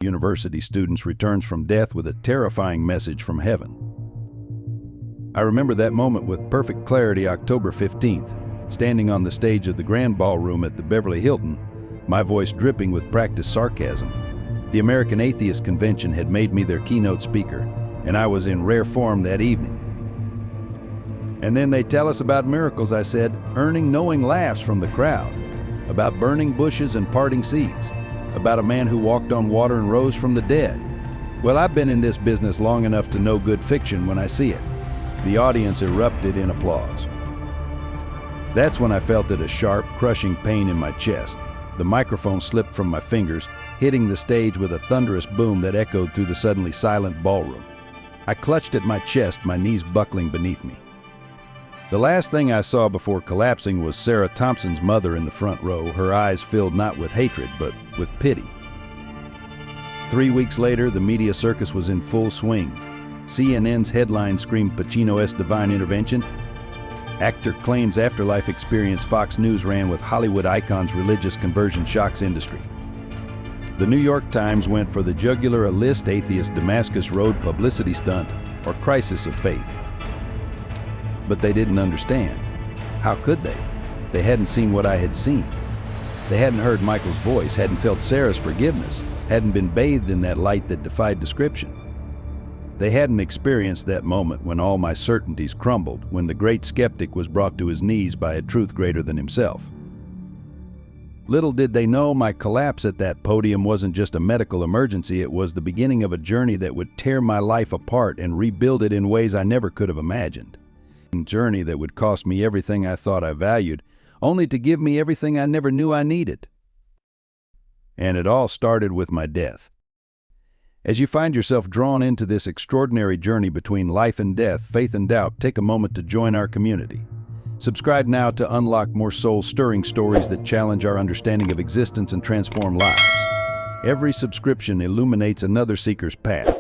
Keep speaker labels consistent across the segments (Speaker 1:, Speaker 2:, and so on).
Speaker 1: University students returns from death with a terrifying message from heaven. I remember that moment with perfect clarity. October 15th, standing on the stage of the Grand Ballroom at the Beverly Hilton, my voice dripping with practiced sarcasm. The American Atheist Convention had made me their keynote speaker, and I was in rare form that evening. "And then they tell us about miracles," I said, earning knowing laughs from the crowd, about burning bushes and parting seas, about a man who walked on water and rose from the dead. Well, I've been in this business long enough to know good fiction when I see it. The audience erupted in applause. That's when I felt it, a sharp, crushing pain in my chest. The microphone slipped from my fingers, hitting the stage with a thunderous boom that echoed through the suddenly silent ballroom. I clutched at my chest, my knees buckling beneath me. The last thing I saw before collapsing was Sarah Thompson's mother in the front row, her eyes filled not with hatred, but with pity. 3 weeks later, the media circus was in full swing. CNN's headline screamed Pacino's divine intervention. Actor claims afterlife experience. Fox News ran with Hollywood icon's religious conversion shocks industry. The New York Times went for the jugular, a list atheist Damascus Road publicity stunt or crisis of faith. But they didn't understand. How could they? They hadn't seen what I had seen. They hadn't heard Michael's voice, hadn't felt Sarah's forgiveness, hadn't been bathed in that light that defied description. They hadn't experienced that moment when all my certainties crumbled, when the great skeptic was brought to his knees by a truth greater than himself. Little did they know my collapse at that podium wasn't just a medical emergency, it was the beginning of a journey that would tear my life apart and rebuild it in ways I never could have imagined. A journey that would cost me everything I thought I valued, only to give me everything I never knew I needed. And it all started with my death. As you find yourself drawn into this extraordinary journey between life and death, faith and doubt, take a moment to join our community. Subscribe now to unlock more soul-stirring stories that challenge our understanding of existence and transform lives. Every subscription illuminates another seeker's path.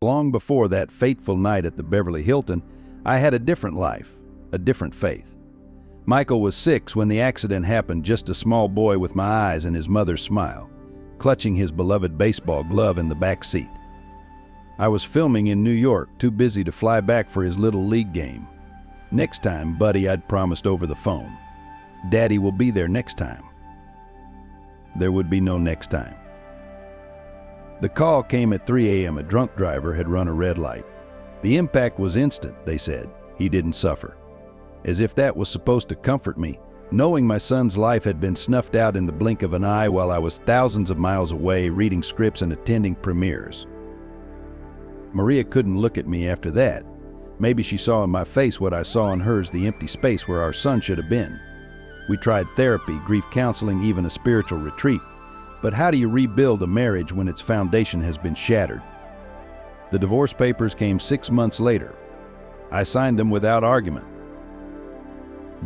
Speaker 1: Long before that fateful night at the Beverly Hilton, I had a different life, a different faith. Michael was 6 when the accident happened, just a small boy with my eyes and his mother's smile, clutching his beloved baseball glove in the back seat. I was filming in New York, too busy to fly back for his little league game. "Next time, buddy," I'd promised over the phone. "Daddy will be there next time." There would be no next time. The call came at 3 a.m. A drunk driver had run a red light. The impact was instant, they said. He didn't suffer. As if that was supposed to comfort me, knowing my son's life had been snuffed out in the blink of an eye while I was thousands of miles away reading scripts and attending premieres. Maria couldn't look at me after that. Maybe she saw in my face what I saw in hers, the empty space where our son should have been. We tried therapy, grief counseling, even a spiritual retreat. But how do you rebuild a marriage when its foundation has been shattered? The divorce papers came 6 months later. I signed them without argument.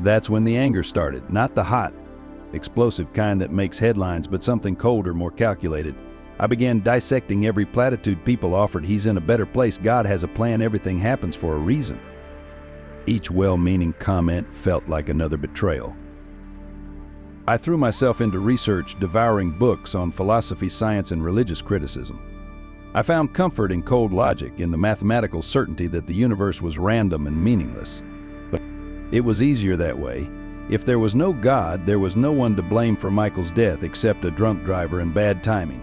Speaker 1: That's when the anger started, not the hot, explosive kind that makes headlines, but something colder, more calculated. I began dissecting every platitude people offered. He's in a better place. God has a plan. Everything happens for a reason. Each well-meaning comment felt like another betrayal. I threw myself into research, devouring books on philosophy, science, and religious criticism. I found comfort in cold logic, in the mathematical certainty that the universe was random and meaningless. But it was easier that way. If there was no God, there was no one to blame for Michael's death except a drunk driver and bad timing.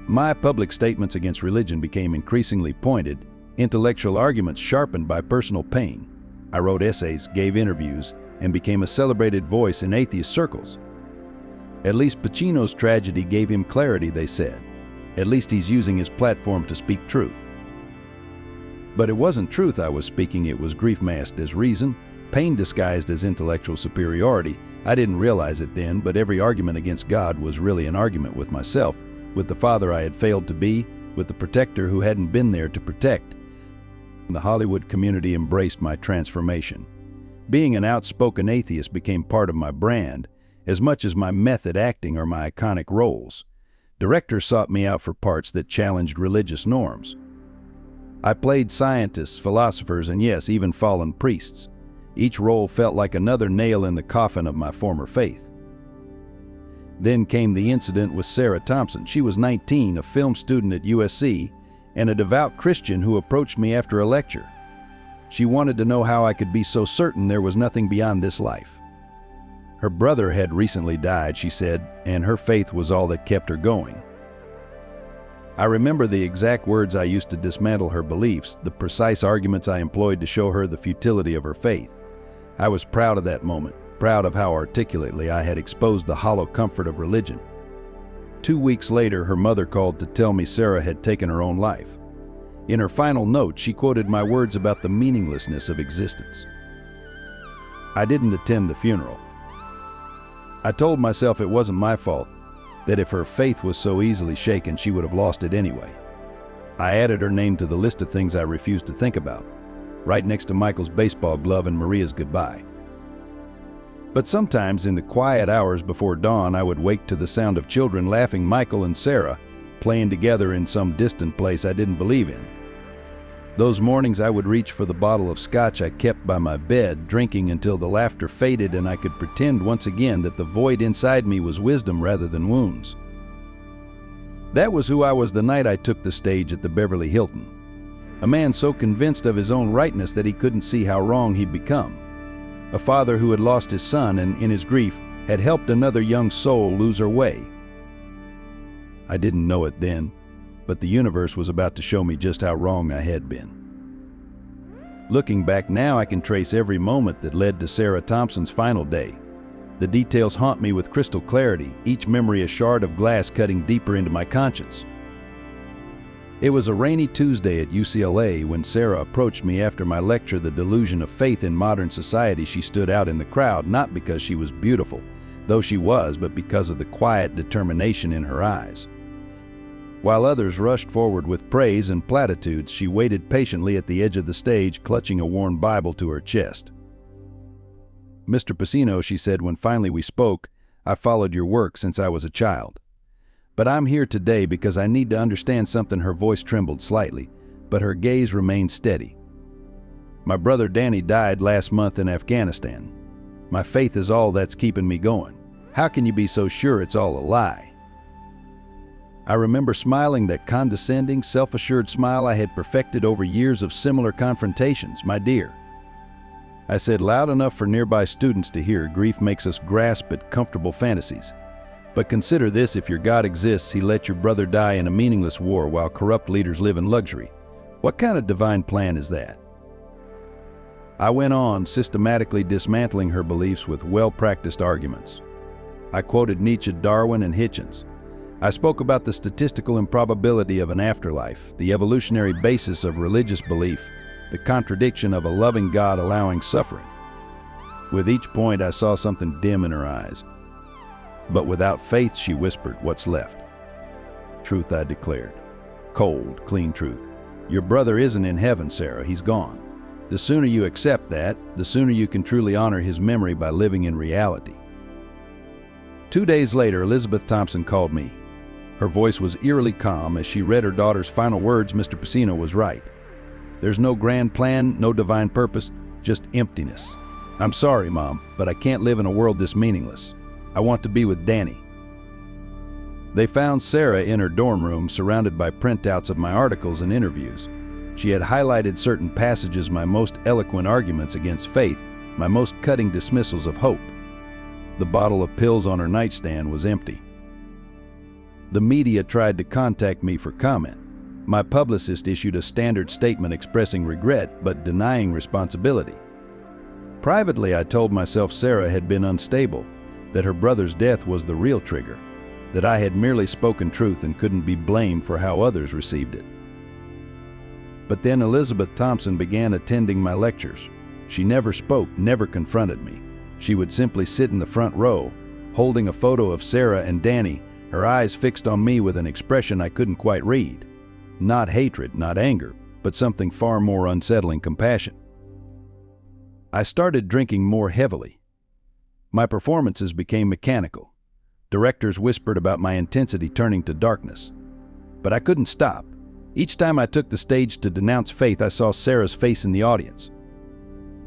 Speaker 1: My public statements against religion became increasingly pointed, intellectual arguments sharpened by personal pain. I wrote essays, gave interviews, and became a celebrated voice in atheist circles. At least Pacino's tragedy gave him clarity, they said. At least he's using his platform to speak truth. But it wasn't truth I was speaking, it was grief masked as reason, pain disguised as intellectual superiority. I didn't realize it then, but every argument against God was really an argument with myself, with the father I had failed to be, with the protector who hadn't been there to protect. The Hollywood community embraced my transformation. Being an outspoken atheist became part of my brand, as much as my method acting or my iconic roles. Directors sought me out for parts that challenged religious norms. I played scientists, philosophers, and yes, even fallen priests. Each role felt like another nail in the coffin of my former faith. Then came the incident with Sarah Thompson. She was 19, a film student at USC, and a devout Christian who approached me after a lecture. She wanted to know how I could be so certain there was nothing beyond this life. Her brother had recently died, she said, and her faith was all that kept her going. I remember the exact words I used to dismantle her beliefs, the precise arguments I employed to show her the futility of her faith. I was proud of that moment, proud of how articulately I had exposed the hollow comfort of religion. 2 weeks later, her mother called to tell me Sarah had taken her own life. In her final note, she quoted my words about the meaninglessness of existence. I didn't attend the funeral. I told myself it wasn't my fault, that if her faith was so easily shaken, she would have lost it anyway. I added her name to the list of things I refused to think about, right next to Michael's baseball glove and Maria's goodbye. But sometimes in the quiet hours before dawn, I would wake to the sound of children laughing, Michael and Sarah playing together in some distant place I didn't believe in. Those mornings I would reach for the bottle of scotch I kept by my bed, drinking until the laughter faded and I could pretend once again that the void inside me was wisdom rather than wounds. That was who I was the night I took the stage at the Beverly Hilton. A man so convinced of his own rightness that he couldn't see how wrong he'd become. A father who had lost his son and, in his grief, had helped another young soul lose her way. I didn't know it then, but the universe was about to show me just how wrong I had been. Looking back now, I can trace every moment that led to Sarah Thompson's final day. The details haunt me with crystal clarity, each memory a shard of glass cutting deeper into my conscience. It was a rainy Tuesday at UCLA when Sarah approached me after my lecture, The Delusion of Faith in Modern Society. She stood out in the crowd, not because she was beautiful, though she was, but because of the quiet determination in her eyes. While others rushed forward with praise and platitudes, she waited patiently at the edge of the stage, clutching a worn Bible to her chest. "Mr. Pacino," she said when finally we spoke, "I followed your work since I was a child. But I'm here today because I need to understand something." Her voice trembled slightly, but her gaze remained steady. "My brother Danny died last month in Afghanistan. My faith is all that's keeping me going. How can you be so sure it's all a lie?" I remember smiling, that condescending, self-assured smile I had perfected over years of similar confrontations. "My dear," I said loud enough for nearby students to hear, "grief makes us grasp at comfortable fantasies. But consider this: if your God exists, He let your brother die in a meaningless war while corrupt leaders live in luxury. What kind of divine plan is that?" I went on, systematically dismantling her beliefs with well-practiced arguments. I quoted Nietzsche, Darwin, and Hitchens. I spoke about the statistical improbability of an afterlife, the evolutionary basis of religious belief, the contradiction of a loving God allowing suffering. With each point, I saw something dim in her eyes. "But without faith," she whispered, "what's left?" "Truth," I declared. Cold, clean truth. "Your brother isn't in heaven, Sarah. He's gone. The sooner you accept that, the sooner you can truly honor his memory by living in reality." 2 days later, Elizabeth Thompson called me. Her voice was eerily calm as she read her daughter's final words. "Mr. Pacino was right. There's no grand plan, no divine purpose, just emptiness. I'm sorry, Mom, but I can't live in a world this meaningless. I want to be with Danny." They found Sarah in her dorm room, surrounded by printouts of my articles and interviews. She had highlighted certain passages, my most eloquent arguments against faith, my most cutting dismissals of hope. The bottle of pills on her nightstand was empty. The media tried to contact me for comment. My publicist issued a standard statement expressing regret but denying responsibility. Privately, I told myself Sarah had been unstable, that her brother's death was the real trigger, that I had merely spoken truth and couldn't be blamed for how others received it. But then Elizabeth Thompson began attending my lectures. She never spoke, never confronted me. She would simply sit in the front row, holding a photo of Sarah and Danny, her eyes fixed on me with an expression I couldn't quite read. Not hatred, not anger, but something far more unsettling: compassion. I started drinking more heavily. My performances became mechanical. Directors whispered about my intensity turning to darkness. But I couldn't stop. Each time I took the stage to denounce faith, I saw Sarah's face in the audience.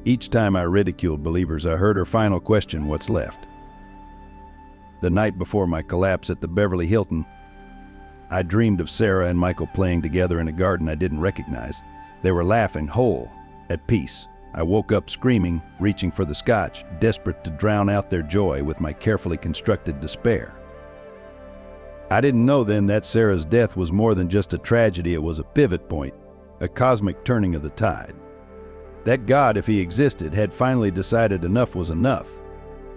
Speaker 1: Each time I ridiculed believers, I heard her final question: "What's left?" the night before my collapse at the Beverly Hilton. I dreamed of Sarah and Michael playing together in a garden I didn't recognize. They were laughing, whole, at peace. I woke up screaming, reaching for the scotch, desperate to drown out their joy with my carefully constructed despair. I didn't know then that Sarah's death was more than just a tragedy. It was a pivot point, a cosmic turning of the tide. That God, if he existed, had finally decided enough was enough,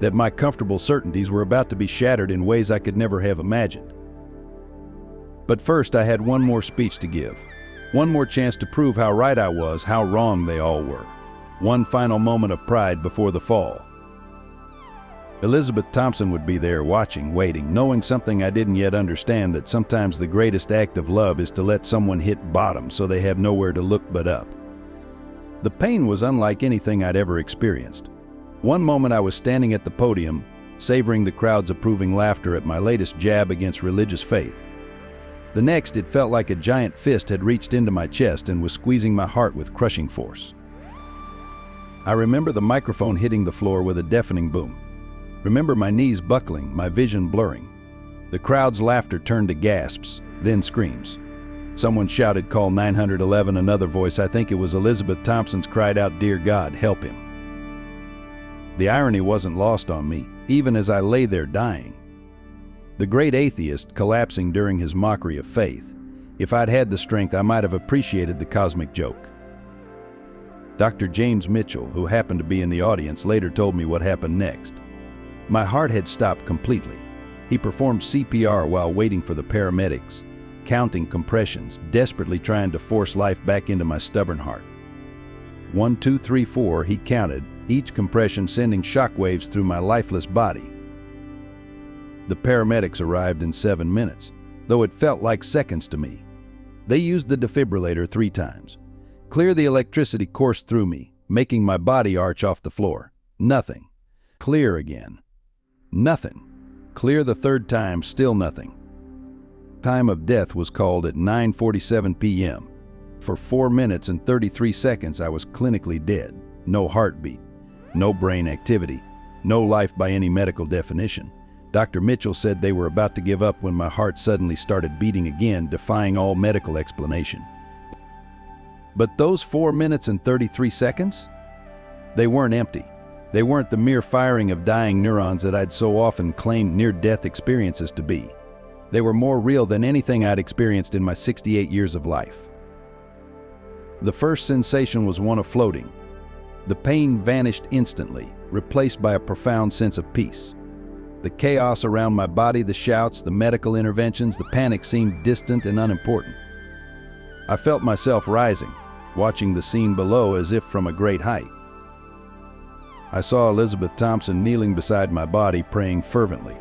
Speaker 1: that my comfortable certainties were about to be shattered in ways I could never have imagined. But first I had one more speech to give, one more chance to prove how right I was, how wrong they all were. One final moment of pride before the fall. Elizabeth Thompson would be there watching, waiting, knowing something I didn't yet understand, that sometimes the greatest act of love is to let someone hit bottom so they have nowhere to look but up. The pain was unlike anything I'd ever experienced. One moment I was standing at the podium, savoring the crowd's approving laughter at my latest jab against religious faith. The next, it felt like a giant fist had reached into my chest and was squeezing my heart with crushing force. I remember the microphone hitting the floor with a deafening boom. Remember my knees buckling, my vision blurring. The crowd's laughter turned to gasps, then screams. Someone shouted, "Call 911, another voice, I think it was Elizabeth Thompson's, cried out, "Dear God, help him." The irony wasn't lost on me, even as I lay there dying. The great atheist collapsing during his mockery of faith. If I'd had the strength, I might have appreciated the cosmic joke. Dr. James Mitchell, who happened to be in the audience, later told me what happened next. My heart had stopped completely. He performed CPR while waiting for the paramedics, counting compressions, desperately trying to force life back into my stubborn heart. 1, 2, 3, 4, he counted, each compression sending shockwaves through my lifeless body. The paramedics arrived in 7 minutes, though it felt like seconds to me. They used the defibrillator 3 times. Clear the electricity coursed through me, making my body arch off the floor. Nothing. Clear again. Nothing. Clear the 3rd time, still nothing. Time of death was called at 9:47 p.m. For 4 minutes and 33 seconds I was clinically dead. No heartbeat, no brain activity, no life by any medical definition. Dr. Mitchell said they were about to give up when my heart suddenly started beating again, defying all medical explanation. But those 4 minutes and 33 seconds? They weren't empty. They weren't the mere firing of dying neurons that I'd so often claimed near-death experiences to be. They were more real than anything I'd experienced in my 68 years of life. The first sensation was one of floating. The pain vanished instantly, replaced by a profound sense of peace. The chaos around my body, the shouts, the medical interventions, the panic seemed distant and unimportant. I felt myself rising, watching the scene below as if from a great height. I saw Elizabeth Thompson kneeling beside my body, praying fervently.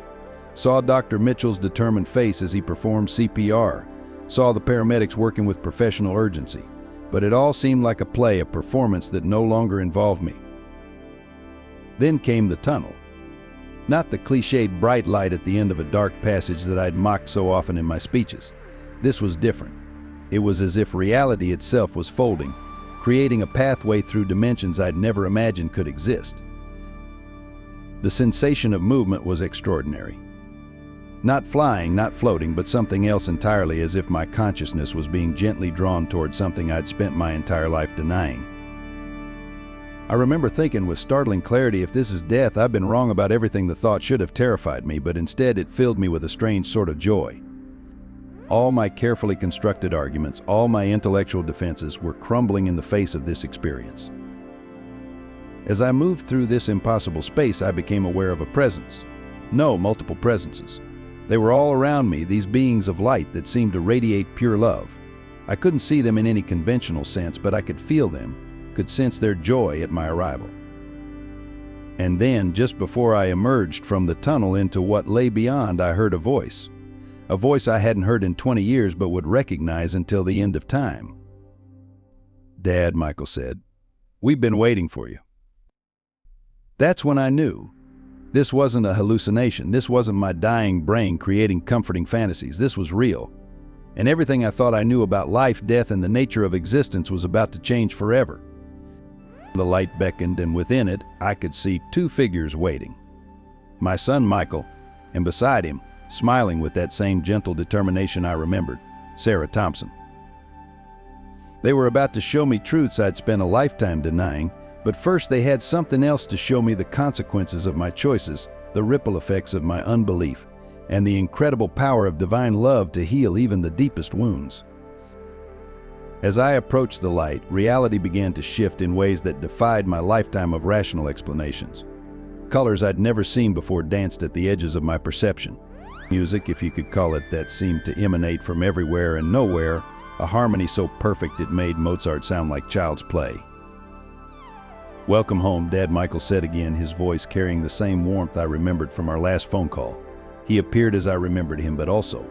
Speaker 1: Saw Dr. Mitchell's determined face as he performed CPR. Saw the paramedics working with professional urgency. But it all seemed like a play, a performance that no longer involved me. Then came the tunnel. Not the cliched bright light at the end of a dark passage that I'd mocked so often in my speeches. This was different. It was as if reality itself was folding, creating a pathway through dimensions I'd never imagined could exist. The sensation of movement was extraordinary. Not flying, not floating, but something else entirely, as if my consciousness was being gently drawn toward something I'd spent my entire life denying. I remember thinking with startling clarity, if this is death, I've been wrong about everything the thought should have terrified me, but instead it filled me with a strange sort of joy. All my carefully constructed arguments, all my intellectual defenses were crumbling in the face of this experience. As I moved through this impossible space, I became aware of a presence. No, multiple presences. They were all around me, these beings of light that seemed to radiate pure love. I couldn't see them in any conventional sense, but I could feel them, could sense their joy at my arrival. And then, just before I emerged from the tunnel into what lay beyond, I heard a voice I hadn't heard in 20 years but would recognize until the end of time. "Dad," Michael said, "we've been waiting for you." That's when I knew. This wasn't a hallucination. This wasn't my dying brain creating comforting fantasies. This was real. And everything I thought I knew about life, death, and the nature of existence was about to change forever. The light beckoned, and within it, I could see 2 figures waiting. My son Michael, and beside him, smiling with that same gentle determination I remembered, Sarah Thompson. They were about to show me truths I'd spent a lifetime denying, but first they had something else to show me: the consequences of my choices, the ripple effects of my unbelief, and the incredible power of divine love to heal even the deepest wounds. As I approached the light, reality began to shift in ways that defied my lifetime of rational explanations. Colors I'd never seen before danced at the edges of my perception. Music, if you could call it that, seemed to emanate from everywhere and nowhere, a harmony so perfect it made Mozart sound like child's play. "Welcome home, Dad," Michael said again, his voice carrying the same warmth I remembered from our last phone call. He appeared as I remembered him, but also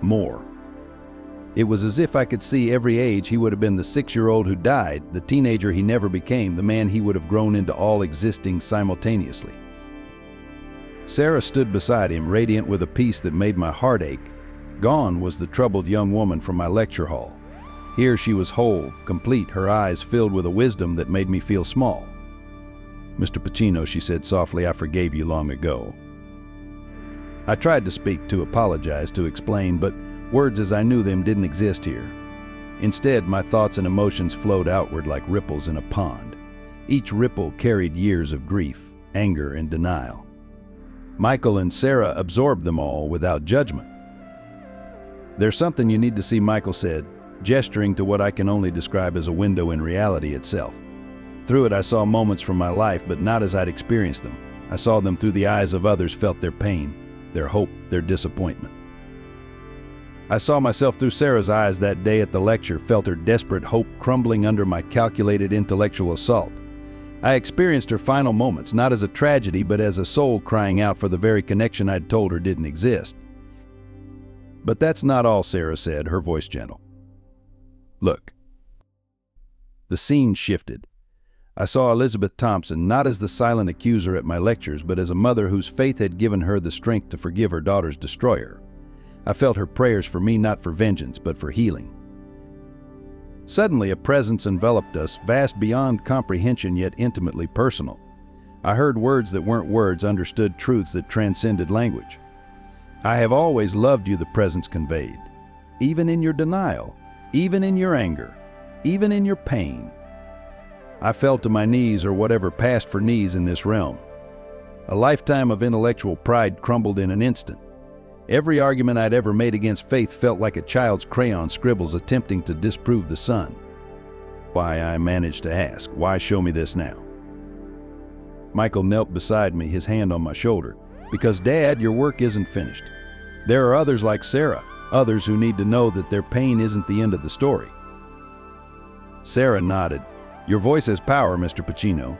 Speaker 1: more. It was as if I could see every age he would have been: the 6-year-old who died, the teenager he never became, the man he would have grown into, all existing simultaneously. Sarah stood beside him, radiant with a peace that made my heart ache. Gone was the troubled young woman from my lecture hall. Here she was whole, complete, her eyes filled with a wisdom that made me feel small. "Mr. Pacino," she said softly, "I forgave you long ago." I tried to speak, to apologize, to explain, but words as I knew them didn't exist here. Instead, my thoughts and emotions flowed outward like ripples in a pond. Each ripple carried years of grief, anger, and denial. Michael and Sarah absorbed them all without judgment. "There's something you need to see," Michael said, gesturing to what I can only describe as a window in reality itself. Through it I saw moments from my life, but not as I'd experienced them. I saw them through the eyes of others, felt their pain, their hope, their disappointment. I saw myself through Sarah's eyes that day at the lecture, felt her desperate hope crumbling under my calculated intellectual assault. I experienced her final moments, not as a tragedy, but as a soul crying out for the very connection I'd told her didn't exist. "But that's not all," Sarah said, her voice gentle. "Look." The scene shifted. I saw Elizabeth Thompson, not as the silent accuser at my lectures, but as a mother whose faith had given her the strength to forgive her daughter's destroyer. I felt her prayers for me, not for vengeance, but for healing. Suddenly, a presence enveloped us, vast beyond comprehension, yet intimately personal. I heard words that weren't words, understood truths that transcended language. "I have always loved you," the presence conveyed. "Even in your denial, even in your anger, even in your pain." I fell to my knees, or whatever passed for knees in this realm. A lifetime of intellectual pride crumbled in an instant. Every argument I'd ever made against faith felt like a child's crayon scribbles attempting to disprove the sun. "Why?" I managed to ask. "Why show me this now?" Michael knelt beside me, his hand on my shoulder. "Because, Dad, your work isn't finished. There are others like Sarah, others who need to know that their pain isn't the end of the story." Sarah nodded. "Your voice has power, Mr. Pacino.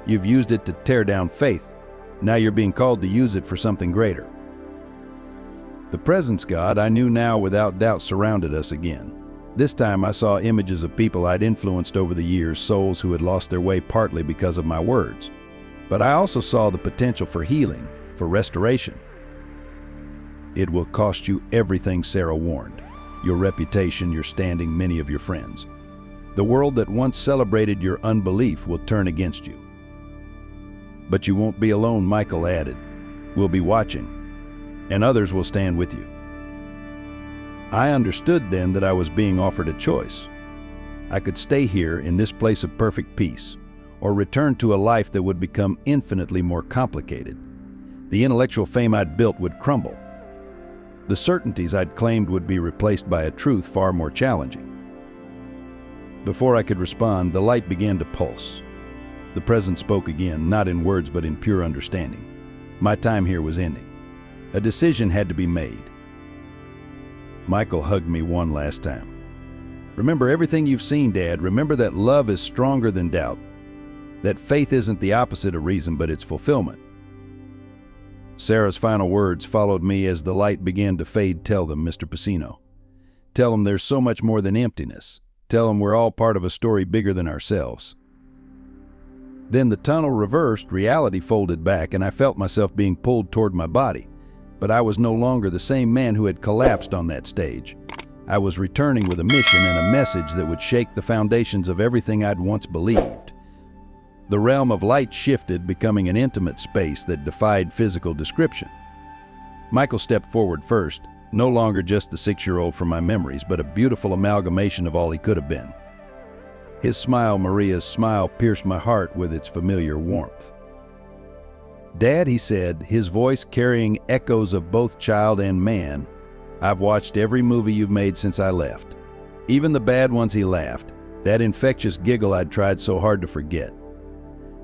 Speaker 1: You've used it to tear down faith. Now you're being called to use it for something greater." The presence God I knew now without doubt surrounded us again. This time I saw images of people I'd influenced over the years, souls who had lost their way partly because of my words. But I also saw the potential for healing, for restoration. "It will cost you everything," Sarah warned. "Your reputation, your standing, many of your friends. The world that once celebrated your unbelief will turn against you." "But you won't be alone," Michael added. "We'll be watching, and others will stand with you." I understood then that I was being offered a choice. I could stay here in this place of perfect peace, or return to a life that would become infinitely more complicated. The intellectual fame I'd built would crumble. The certainties I'd claimed would be replaced by a truth far more challenging. Before I could respond, the light began to pulse. The presence spoke again, not in words but in pure understanding. My time here was ending. A decision had to be made. Michael hugged me one last time. "Remember everything you've seen, Dad. Remember that love is stronger than doubt. That faith isn't the opposite of reason, but its fulfillment." Sarah's final words followed me as the light began to fade. "Tell them, Mr. Pacino. Tell them there's so much more than emptiness. Tell them we're all part of a story bigger than ourselves." Then the tunnel reversed, reality folded back, and I felt myself being pulled toward my body. But I was no longer the same man who had collapsed on that stage. I was returning with a mission and a message that would shake the foundations of everything I'd once believed. The realm of light shifted, becoming an intimate space that defied physical description. Michael stepped forward first, no longer just the 6-year-old from my memories, but a beautiful amalgamation of all he could have been. His smile, Maria's smile, pierced my heart with its familiar warmth. "Dad," he said, his voice carrying echoes of both child and man, "I've watched every movie you've made since I left. Even the bad ones," he laughed, that infectious giggle I'd tried so hard to forget.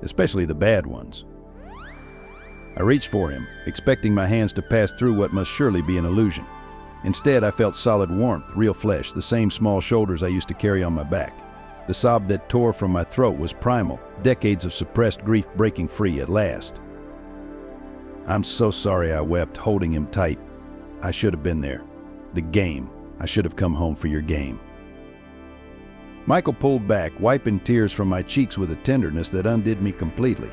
Speaker 1: "Especially the bad ones." I reached for him, expecting my hands to pass through what must surely be an illusion. Instead, I felt solid warmth, real flesh, the same small shoulders I used to carry on my back. The sob that tore from my throat was primal, decades of suppressed grief breaking free at last. "I'm so sorry," I wept, holding him tight. "I should have been there. The game. I should have come home for your game." Michael pulled back, wiping tears from my cheeks with a tenderness that undid me completely.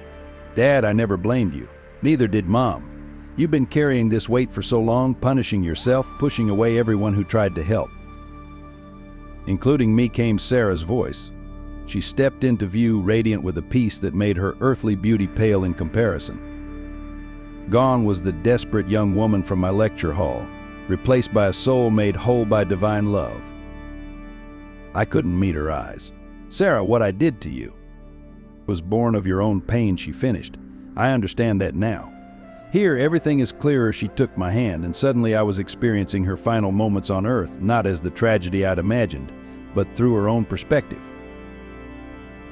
Speaker 1: "Dad, I never blamed you. Neither did Mom. You've been carrying this weight for so long, punishing yourself, pushing away everyone who tried to help." Including me came Sarah's voice. She stepped into view, radiant with a peace that made her earthly beauty pale in comparison. Gone was the desperate young woman from my lecture hall, replaced by a soul made whole by divine love. I couldn't meet her eyes. "Sarah, what I did to you was born of your own pain," she finished. "I understand that now. Here, everything is clearer." She took my hand, and suddenly I was experiencing her final moments on earth, not as the tragedy I'd imagined, but through her own perspective.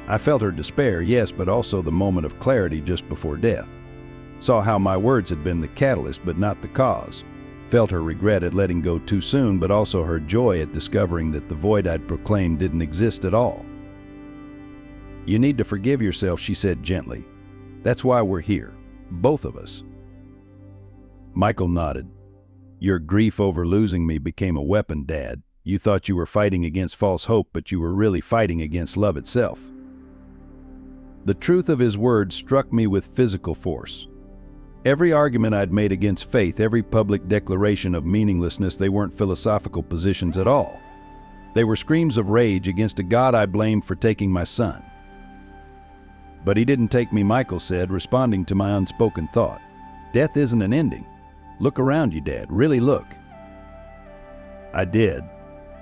Speaker 1: I felt her despair, yes, but also the moment of clarity just before death. Saw how my words had been the catalyst, but not the cause. Felt her regret at letting go too soon, but also her joy at discovering that the void I'd proclaimed didn't exist at all. "You need to forgive yourself," she said gently. "That's why we're here, both of us." Michael nodded. "Your grief over losing me became a weapon, Dad. You thought you were fighting against false hope, but you were really fighting against love itself." The truth of his words struck me with physical force. Every argument I'd made against faith, every public declaration of meaninglessness, they weren't philosophical positions at all. They were screams of rage against a God I blamed for taking my son. "But he didn't take me," Michael said, responding to my unspoken thought. "Death isn't an ending. Look around you, Dad. Really look." I did.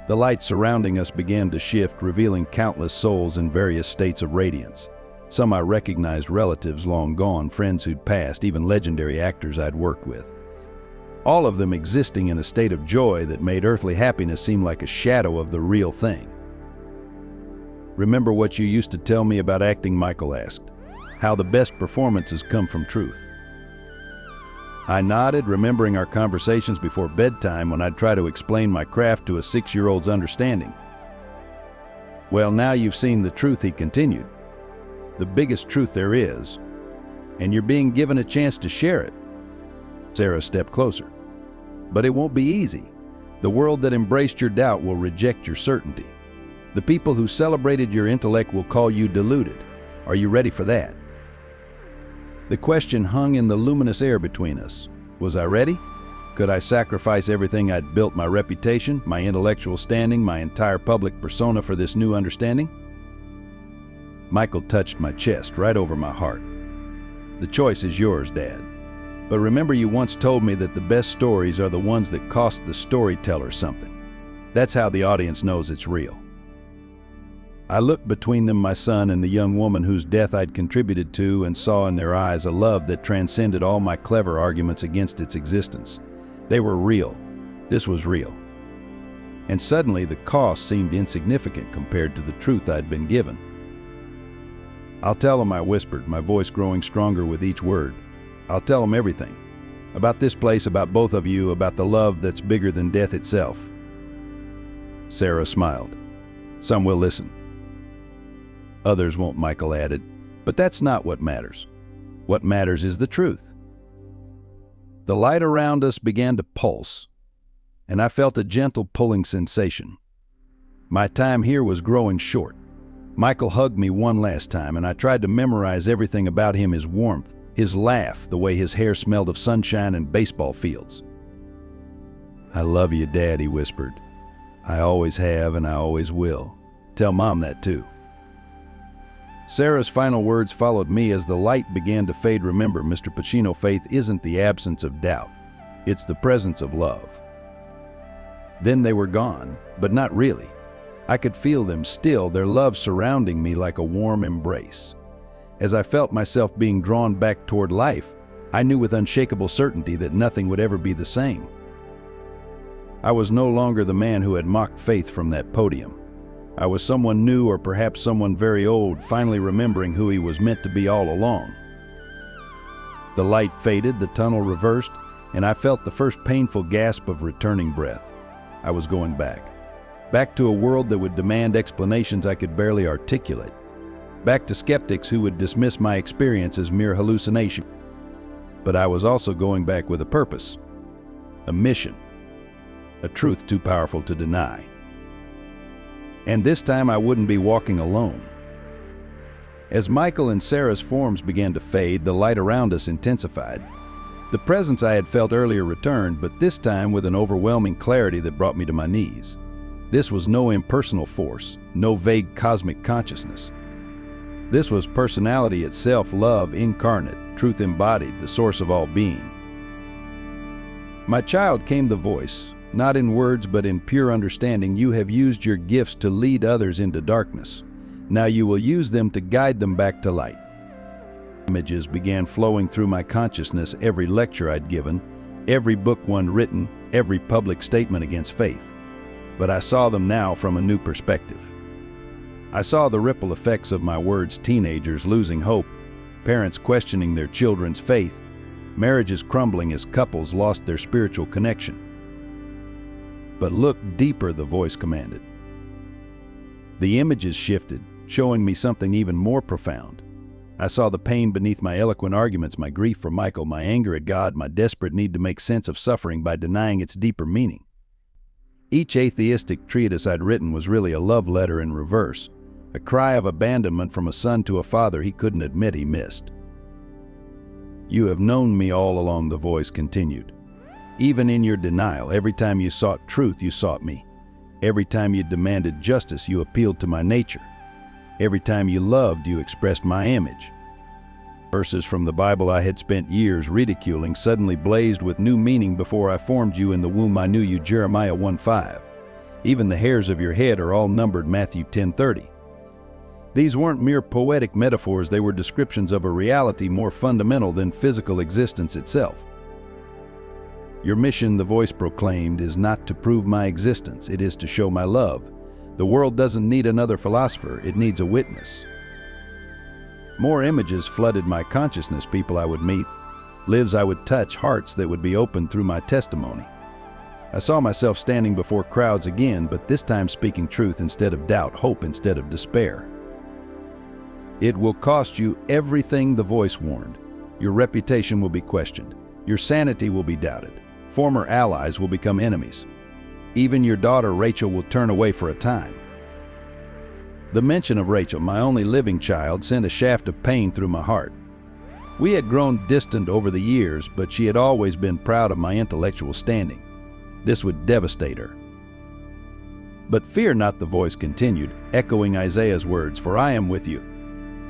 Speaker 1: The light surrounding us began to shift, revealing countless souls in various states of radiance. Some I recognized, relatives long gone, friends who'd passed, even legendary actors I'd worked with. All of them existing in a state of joy that made earthly happiness seem like a shadow of the real thing. "Remember what you used to tell me about acting?" Michael asked. "How the best performances come from truth." I nodded, remembering our conversations before bedtime when I'd try to explain my craft to a 6-year-old's understanding. "Well, now you've seen the truth," he continued. "The biggest truth there is, and you're being given a chance to share it." Sarah stepped closer. "But it won't be easy. The world that embraced your doubt will reject your certainty. The people who celebrated your intellect will call you deluded. Are you ready for that?" The question hung in the luminous air between us. Was I ready? Could I sacrifice everything I'd built, my reputation, my intellectual standing, my entire public persona for this new understanding? Michael touched my chest, right over my heart. "The choice is yours, Dad. But remember, you once told me that the best stories are the ones that cost the storyteller something. That's how the audience knows it's real." I looked between them, my son and the young woman whose death I'd contributed to, and saw in their eyes a love that transcended all my clever arguments against its existence. They were real. This was real. And suddenly the cost seemed insignificant compared to the truth I'd been given. "I'll tell them," I whispered, my voice growing stronger with each word. "I'll tell them everything. About this place, about both of you, about the love that's bigger than death itself." Sarah smiled. "Some will listen. Others won't," Michael added. "But that's not what matters. What matters is the truth." The light around us began to pulse, and I felt a gentle pulling sensation. My time here was growing short. Michael hugged me one last time, and I tried to memorize everything about him: his warmth, his laugh, the way his hair smelled of sunshine and baseball fields. "I love you, Dad," he whispered. "I always have, and I always will. Tell Mom that too." Sarah's final words followed me as the light began to fade. "Remember, Mr. Pacino, faith isn't the absence of doubt. It's the presence of love. Then they were gone, but not really. I could feel them still, their love surrounding me like a warm embrace. As I felt myself being drawn back toward life, I knew with unshakable certainty that nothing would ever be the same. I was no longer the man who had mocked faith from that podium. I was someone new, or perhaps someone very old, finally remembering who he was meant to be all along. The light faded, the tunnel reversed, and I felt the first painful gasp of returning breath. I was going back. Back to a world that would demand explanations I could barely articulate. Back to skeptics who would dismiss my experience as mere hallucination. But I was also going back with a purpose, a mission, a truth too powerful to deny. And this time I wouldn't be walking alone. As Michael and Sarah's forms began to fade, the light around us intensified. The presence I had felt earlier returned, but this time with an overwhelming clarity that brought me to my knees. This was no impersonal force, no vague cosmic consciousness. This was personality itself, love incarnate, truth embodied, the source of all being. My child, came the voice, not in words but in pure understanding. You have used your gifts to lead others into darkness. Now you will use them to guide them back to light. Images began flowing through my consciousness, every lecture I'd given, every book one written, every public statement against faith. But I saw them now from a new perspective. I saw the ripple effects of my words: teenagers losing hope, parents questioning their children's faith, marriages crumbling as couples lost their spiritual connection. But look deeper, the voice commanded. The images shifted, showing me something even more profound. I saw the pain beneath my eloquent arguments, my grief for Michael, my anger at God, my desperate need to make sense of suffering by denying its deeper meaning. Each atheistic treatise I'd written was really a love letter in reverse, a cry of abandonment from a son to a father he couldn't admit he missed. You have known me all along, the voice continued. Even in your denial, every time you sought truth, you sought me. Every time you demanded justice, you appealed to my nature. Every time you loved, you expressed my image. Verses from the Bible I had spent years ridiculing suddenly blazed with new meaning. Before I formed you in the womb, I knew you, Jeremiah 1:5. Even the hairs of your head are all numbered, Matthew 10:30. These weren't mere poetic metaphors, they were descriptions of a reality more fundamental than physical existence itself. Your mission, the voice proclaimed, is not to prove my existence, it is to show my love. The world doesn't need another philosopher, it needs a witness. More images flooded my consciousness, people I would meet, lives I would touch, hearts that would be opened through my testimony. I saw myself standing before crowds again, but this time speaking truth instead of doubt, hope instead of despair. It will cost you everything, the voice warned. Your reputation will be questioned. Your sanity will be doubted. Former allies will become enemies. Even your daughter Rachel will turn away for a time. The mention of Rachel, my only living child, sent a shaft of pain through my heart. We had grown distant over the years, but she had always been proud of my intellectual standing. This would devastate her. But fear not, the voice continued, echoing Isaiah's words, for I am with you.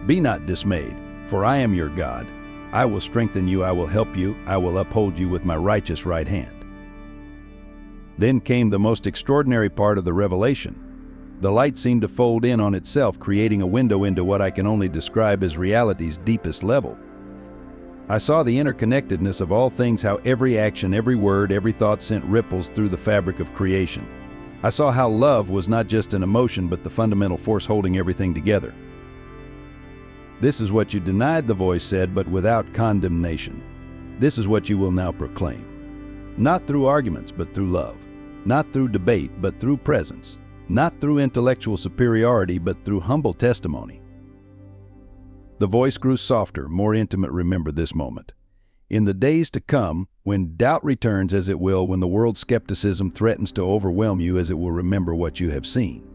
Speaker 1: Be not dismayed, for I am your God. I will strengthen you, I will help you, I will uphold you with my righteous right hand. Then came the most extraordinary part of the revelation. The light seemed to fold in on itself, creating a window into what I can only describe as reality's deepest level. I saw the interconnectedness of all things, how every action, every word, every thought sent ripples through the fabric of creation. I saw how love was not just an emotion, but the fundamental force holding everything together. This is what you denied, the voice said, but without condemnation. This is what you will now proclaim. Not through arguments, but through love. Not through debate, but through presence. Not through intellectual superiority, but through humble testimony. The voice grew softer, more intimate. Remember this moment. In the days to come, when doubt returns, as it will, when the world's skepticism threatens to overwhelm you, as it will, remember what you have seen.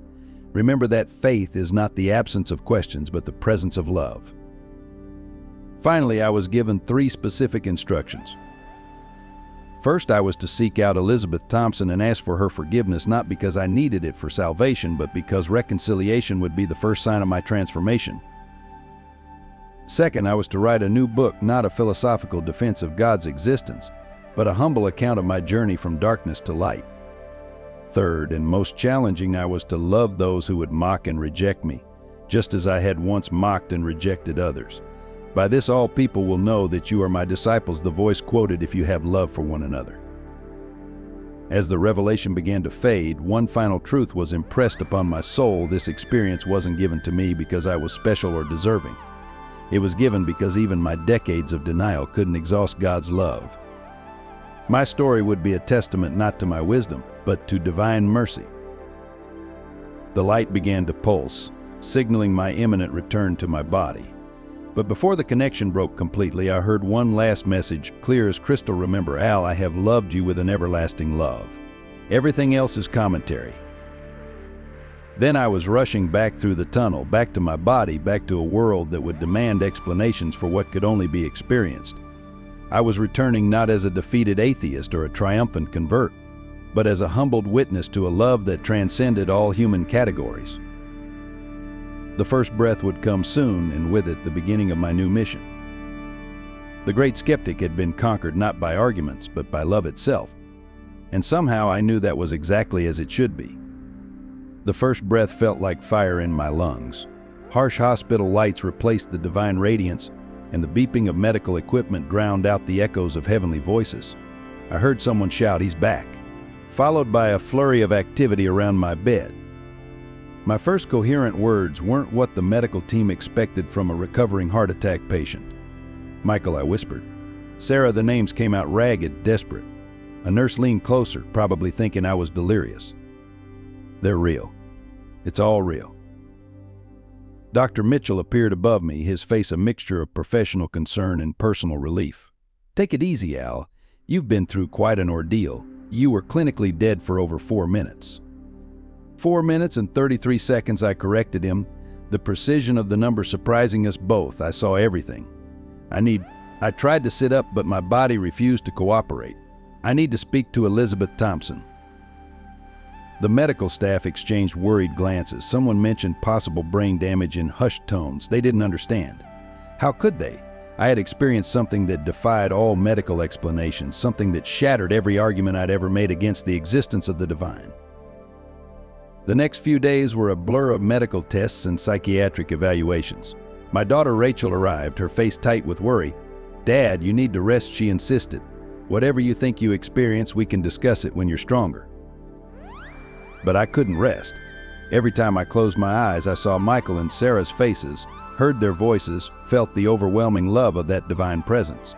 Speaker 1: Remember that faith is not the absence of questions, but the presence of love. Finally, I was given 3 specific instructions. First, I was to seek out Elizabeth Thompson and ask for her forgiveness, not because I needed it for salvation, but because reconciliation would be the first sign of my transformation. Second, I was to write a new book, not a philosophical defense of God's existence, but a humble account of my journey from darkness to light. Third, and most challenging, I was to love those who would mock and reject me, just as I had once mocked and rejected others. By this all people will know that you are my disciples, the voice quoted, if you have love for one another. As the revelation began to fade, one final truth was impressed upon my soul. This experience wasn't given to me because I was special or deserving. It was given because even my decades of denial couldn't exhaust God's love. My story would be a testament not to my wisdom, but to divine mercy. The light began to pulse, signaling my imminent return to my body. But before the connection broke completely, I heard one last message, clear as crystal. Remember, Al, I have loved you with an everlasting love. Everything else is commentary. Then I was rushing back through the tunnel, back to my body, back to a world that would demand explanations for what could only be experienced. I was returning not as a defeated atheist or a triumphant convert, but as a humbled witness to a love that transcended all human categories. The first breath would come soon, and with it the beginning of my new mission. The great skeptic had been conquered not by arguments, but by love itself. And somehow I knew that was exactly as it should be. The first breath felt like fire in my lungs. Harsh hospital lights replaced the divine radiance, and the beeping of medical equipment drowned out the echoes of heavenly voices. I heard someone shout, "He's back," followed by a flurry of activity around my bed. My first coherent words weren't what the medical team expected from a recovering heart attack patient. "Michael," I whispered. "Sarah," the names came out ragged, desperate. A nurse leaned closer, probably thinking I was delirious. "They're real. It's all real." Dr. Mitchell appeared above me, his face a mixture of professional concern and personal relief. "Take it easy, Al. You've been through quite an ordeal. You were clinically dead for over 4 minutes. 4 minutes and 33 seconds, I corrected him, the precision of the number surprising us both. I saw everything. I tried to sit up, but my body refused to cooperate. "I need to speak to Elizabeth Thompson." The medical staff exchanged worried glances. Someone mentioned possible brain damage in hushed tones. They didn't understand. How could they? I had experienced something that defied all medical explanations, something that shattered every argument I'd ever made against the existence of the divine. The next few days were a blur of medical tests and psychiatric evaluations. My daughter Rachel arrived, her face tight with worry. "Dad, you need to rest," she insisted. "Whatever you think you experience, we can discuss it when you're stronger." But I couldn't rest. Every time I closed my eyes, I saw Michael and Sarah's faces, heard their voices, felt the overwhelming love of that divine presence.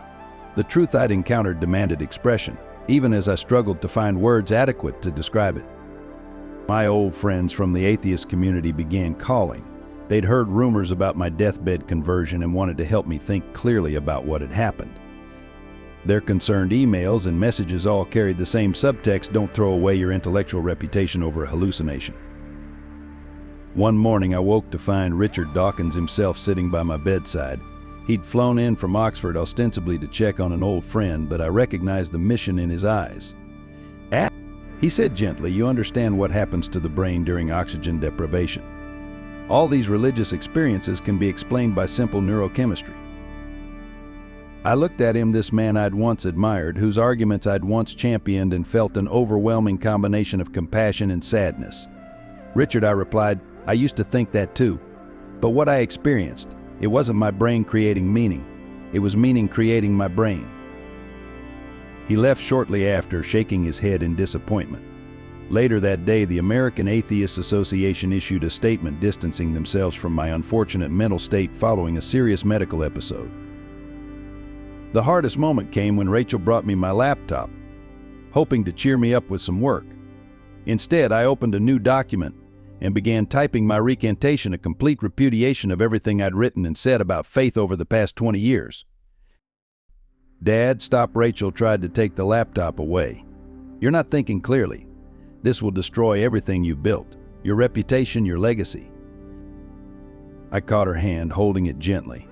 Speaker 1: The truth I'd encountered demanded expression, even as I struggled to find words adequate to describe it. My old friends from the atheist community began calling. They'd heard rumors about my deathbed conversion and wanted to help me think clearly about what had happened. Their concerned emails and messages all carried the same subtext: "Don't throw away your intellectual reputation over a hallucination." One morning I woke to find Richard Dawkins himself sitting by my bedside. He'd flown in from Oxford ostensibly to check on an old friend, but I recognized the mission in his eyes. He said gently, "You understand what happens to the brain during oxygen deprivation. All these religious experiences can be explained by simple neurochemistry." I looked at him, this man I'd once admired, whose arguments I'd once championed, and felt an overwhelming combination of compassion and sadness. "Richard," I replied, "I used to think that too. But what I experienced, it wasn't my brain creating meaning. It was meaning creating my brain." He left shortly after, shaking his head in disappointment. Later that day, the American Atheist Association issued a statement distancing themselves from my unfortunate mental state following a serious medical episode. The hardest moment came when Rachel brought me my laptop, hoping to cheer me up with some work. Instead, I opened a new document and began typing my recantation, a complete repudiation of everything I'd written and said about faith over the past 20 years. "Dad, stop," Rachel tried to take the laptop away. "You're not thinking clearly. This will destroy everything you built, your reputation, your legacy." I caught her hand, holding it gently.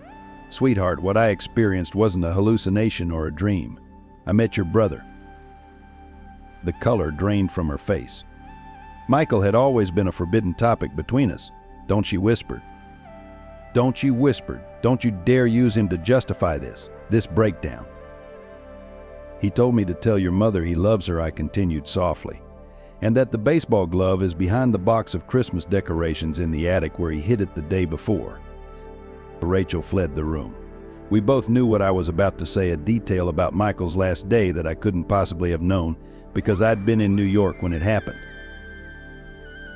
Speaker 1: "Sweetheart, what I experienced wasn't a hallucination or a dream. I met your brother." The color drained from her face. Michael had always been a forbidden topic between us. "Don't," she whispered. "Don't," she whispered. "Don't you dare use him to justify this breakdown." He told me to tell your mother he loves her, I continued softly, and that the baseball glove is behind the box of Christmas decorations in the attic where he hid it the day before. Rachel fled the room. We both knew what I was about to say, a detail about Michael's last day that I couldn't possibly have known because I'd been in New York when it happened.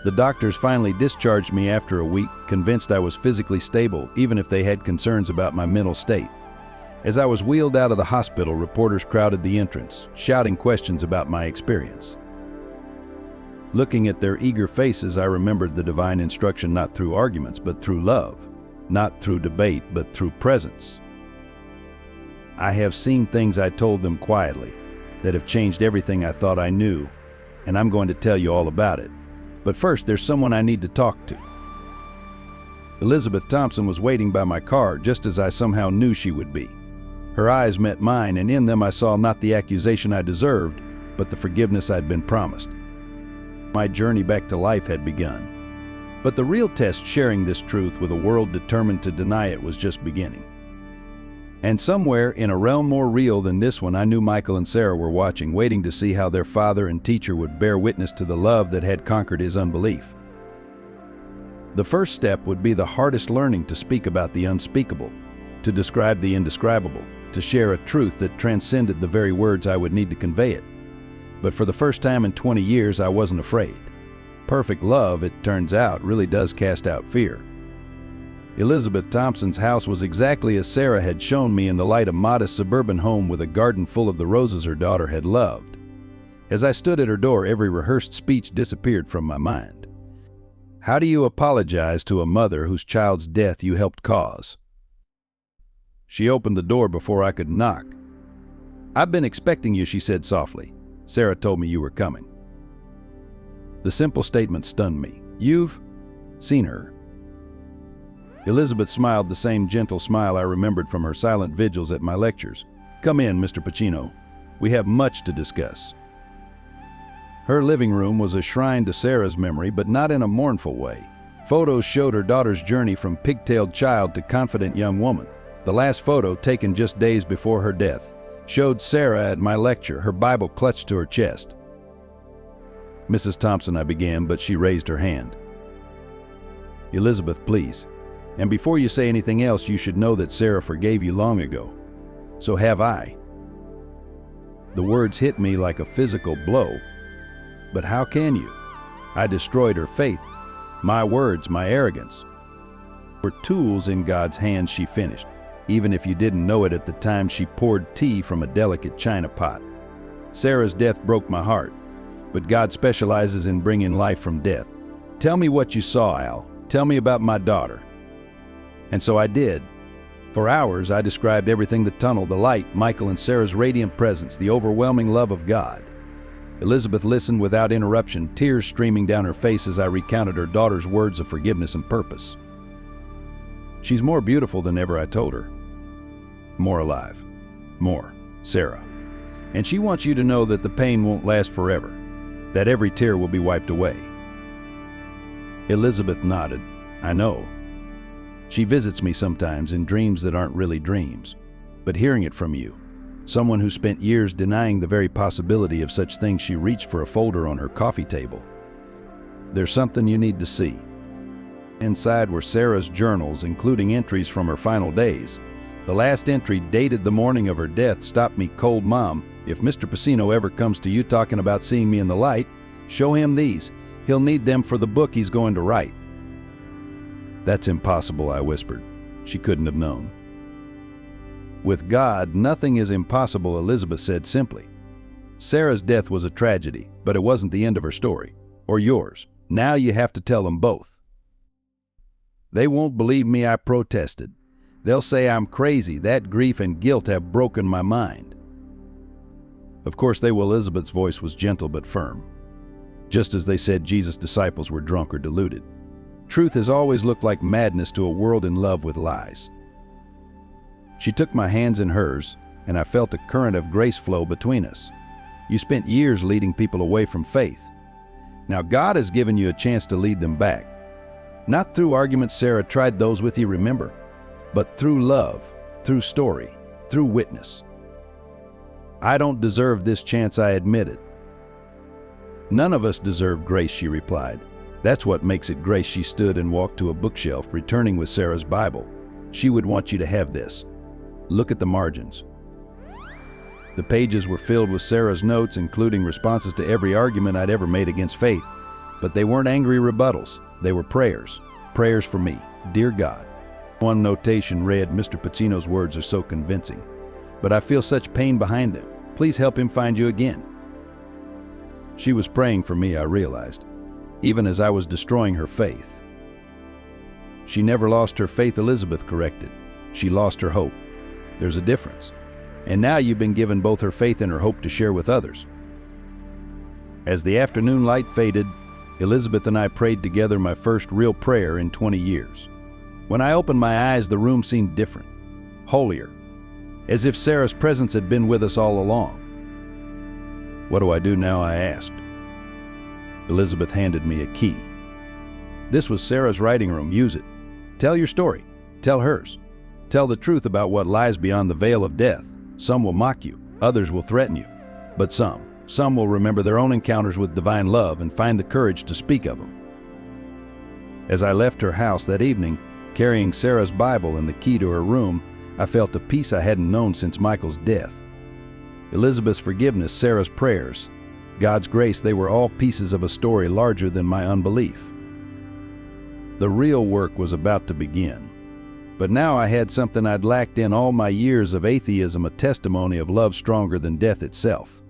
Speaker 1: The doctors finally discharged me after a week, convinced I was physically stable, even if they had concerns about my mental state. As I was wheeled out of the hospital, reporters crowded the entrance, shouting questions about my experience. Looking at their eager faces, I remembered the divine instruction not through arguments, but through love, not through debate, but through presence. I have seen things, I told them quietly, that have changed everything I thought I knew, and I'm going to tell you all about it. But first, there's someone I need to talk to. Elizabeth Thompson was waiting by my car, just as I somehow knew she would be. Her eyes met mine, and in them I saw not the accusation I deserved, but the forgiveness I'd been promised. My journey back to life had begun. But the real test, sharing this truth with a world determined to deny it, was just beginning. And somewhere in a realm more real than this one, I knew Michael and Sarah were watching, waiting to see how their father and teacher would bear witness to the love that had conquered his unbelief. The first step would be the hardest, learning to speak about the unspeakable, to describe the indescribable, to share a truth that transcended the very words I would need to convey it. But for the first time in 20 years, I wasn't afraid. Perfect love, it turns out, really does cast out fear. Elizabeth Thompson's house was exactly as Sarah had shown me in the light, a modest suburban home with a garden full of the roses her daughter had loved. As I stood at her door, every rehearsed speech disappeared from my mind. How do you apologize to a mother whose child's death you helped cause? She opened the door before I could knock. I've been expecting you, she said softly. Sarah told me you were coming. The simple statement stunned me. You've seen her? Elizabeth smiled, the same gentle smile I remembered from her silent vigils at my lectures. Come in, Mr. Pacino. We have much to discuss. Her living room was a shrine to Sarah's memory, but not in a mournful way. Photos showed her daughter's journey from pigtailed child to confident young woman. The last photo, taken just days before her death, showed Sarah at my lecture, her Bible clutched to her chest. Mrs. Thompson, I began, but she raised her hand. Elizabeth, please. And before you say anything else, you should know that Sarah forgave you long ago. So have I. The words hit me like a physical blow. But how can you? I destroyed her faith, my words, my arrogance. Were tools in God's hands, she finished. Even if you didn't know it at the time, she poured tea from a delicate china pot. Sarah's death broke my heart, but God specializes in bringing life from death. Tell me what you saw, Al. Tell me about my daughter. And so I did. For hours, I described everything: the tunnel, the light, Michael and Sarah's radiant presence, the overwhelming love of God. Elizabeth listened without interruption, tears streaming down her face as I recounted her daughter's words of forgiveness and purpose. She's more beautiful than ever, I told her. More alive. More Sarah. And she wants you to know that the pain won't last forever, that every tear will be wiped away. Elizabeth nodded. I know. She visits me sometimes in dreams that aren't really dreams. But hearing it from you, someone who spent years denying the very possibility of such things, she reached for a folder on her coffee table. There's something you need to see. Inside were Sarah's journals, including entries from her final days. The last entry, dated the morning of her death, stopped me cold. Mom, if Mr. Pacino ever comes to you talking about seeing me in the light, show him these. He'll need them for the book he's going to write. That's impossible, I whispered. She couldn't have known. With God, nothing is impossible, Elizabeth said simply. Sarah's death was a tragedy, but it wasn't the end of her story, or yours. Now you have to tell them both. They won't believe me, I protested. They'll say I'm crazy. That grief and guilt have broken my mind. Of course they will. Elizabeth's voice was gentle but firm. Just as they said Jesus' disciples were drunk or deluded. Truth has always looked like madness to a world in love with lies. She took my hands in hers, and I felt a current of grace flow between us. You spent years leading people away from faith. Now God has given you a chance to lead them back. Not through arguments, Sarah tried those with you, remember, but through love, through story, through witness. I don't deserve this chance, I admitted. None of us deserve grace, she replied. That's what makes it grace. She stood and walked to a bookshelf, returning with Sarah's Bible. She would want you to have this. Look at the margins. The pages were filled with Sarah's notes, including responses to every argument I'd ever made against faith. But they weren't angry rebuttals. They were prayers. Prayers for me. Dear God. One notation read, Mr. Pacino's words are so convincing, but I feel such pain behind them. Please help him find you again. She was praying for me, I realized, even as I was destroying her faith. She never lost her faith, Elizabeth corrected. She lost her hope. There's a difference. And now you've been given both her faith and her hope to share with others. As the afternoon light faded, Elizabeth and I prayed together my first real prayer in 20 years. When I opened my eyes, the room seemed different, holier, as if Sarah's presence had been with us all along. What do I do now? I asked. Elizabeth handed me a key. This was Sarah's writing room. Use it. Tell your story. Tell hers. Tell the truth about what lies beyond the veil of death. Some will mock you, others will threaten you, but some will remember their own encounters with divine love and find the courage to speak of them. As I left her house that evening, carrying Sarah's Bible and the key to her room, I felt a peace I hadn't known since Michael's death. Elizabeth's forgiveness, Sarah's prayers, God's grace, they were all pieces of a story larger than my unbelief. The real work was about to begin. But now I had something I'd lacked in all my years of atheism, a testimony of love stronger than death itself.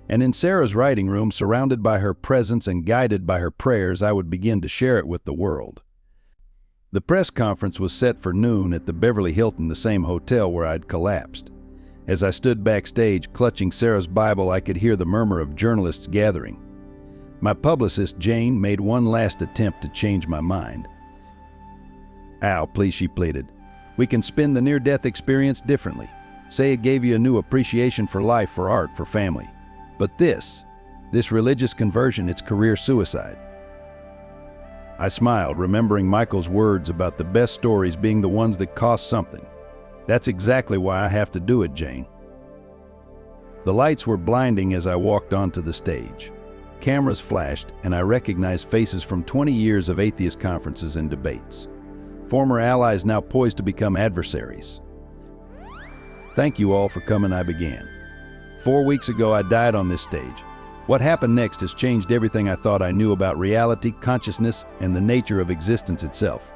Speaker 1: And in Sarah's writing room, surrounded by her presence and guided by her prayers, I would begin to share it with the world. The press conference was set for noon at the Beverly Hilton, the same hotel where I'd collapsed. As I stood backstage, clutching Sarah's Bible, I could hear the murmur of journalists gathering. My publicist, Jane, made one last attempt to change my mind. Al, please, she pleaded. We can spin the near-death experience differently. Say it gave you a new appreciation for life, for art, for family. But this religious conversion, it's career suicide. I smiled, remembering Michael's words about the best stories being the ones that cost something. That's exactly why I have to do it, Jane. The lights were blinding as I walked onto the stage. Cameras flashed, and I recognized faces from 20 years of atheist conferences and debates. Former allies now poised to become adversaries. Thank you all for coming, I began. 4 weeks ago, I died on this stage. What happened next has changed everything I thought I knew about reality, consciousness, and the nature of existence itself.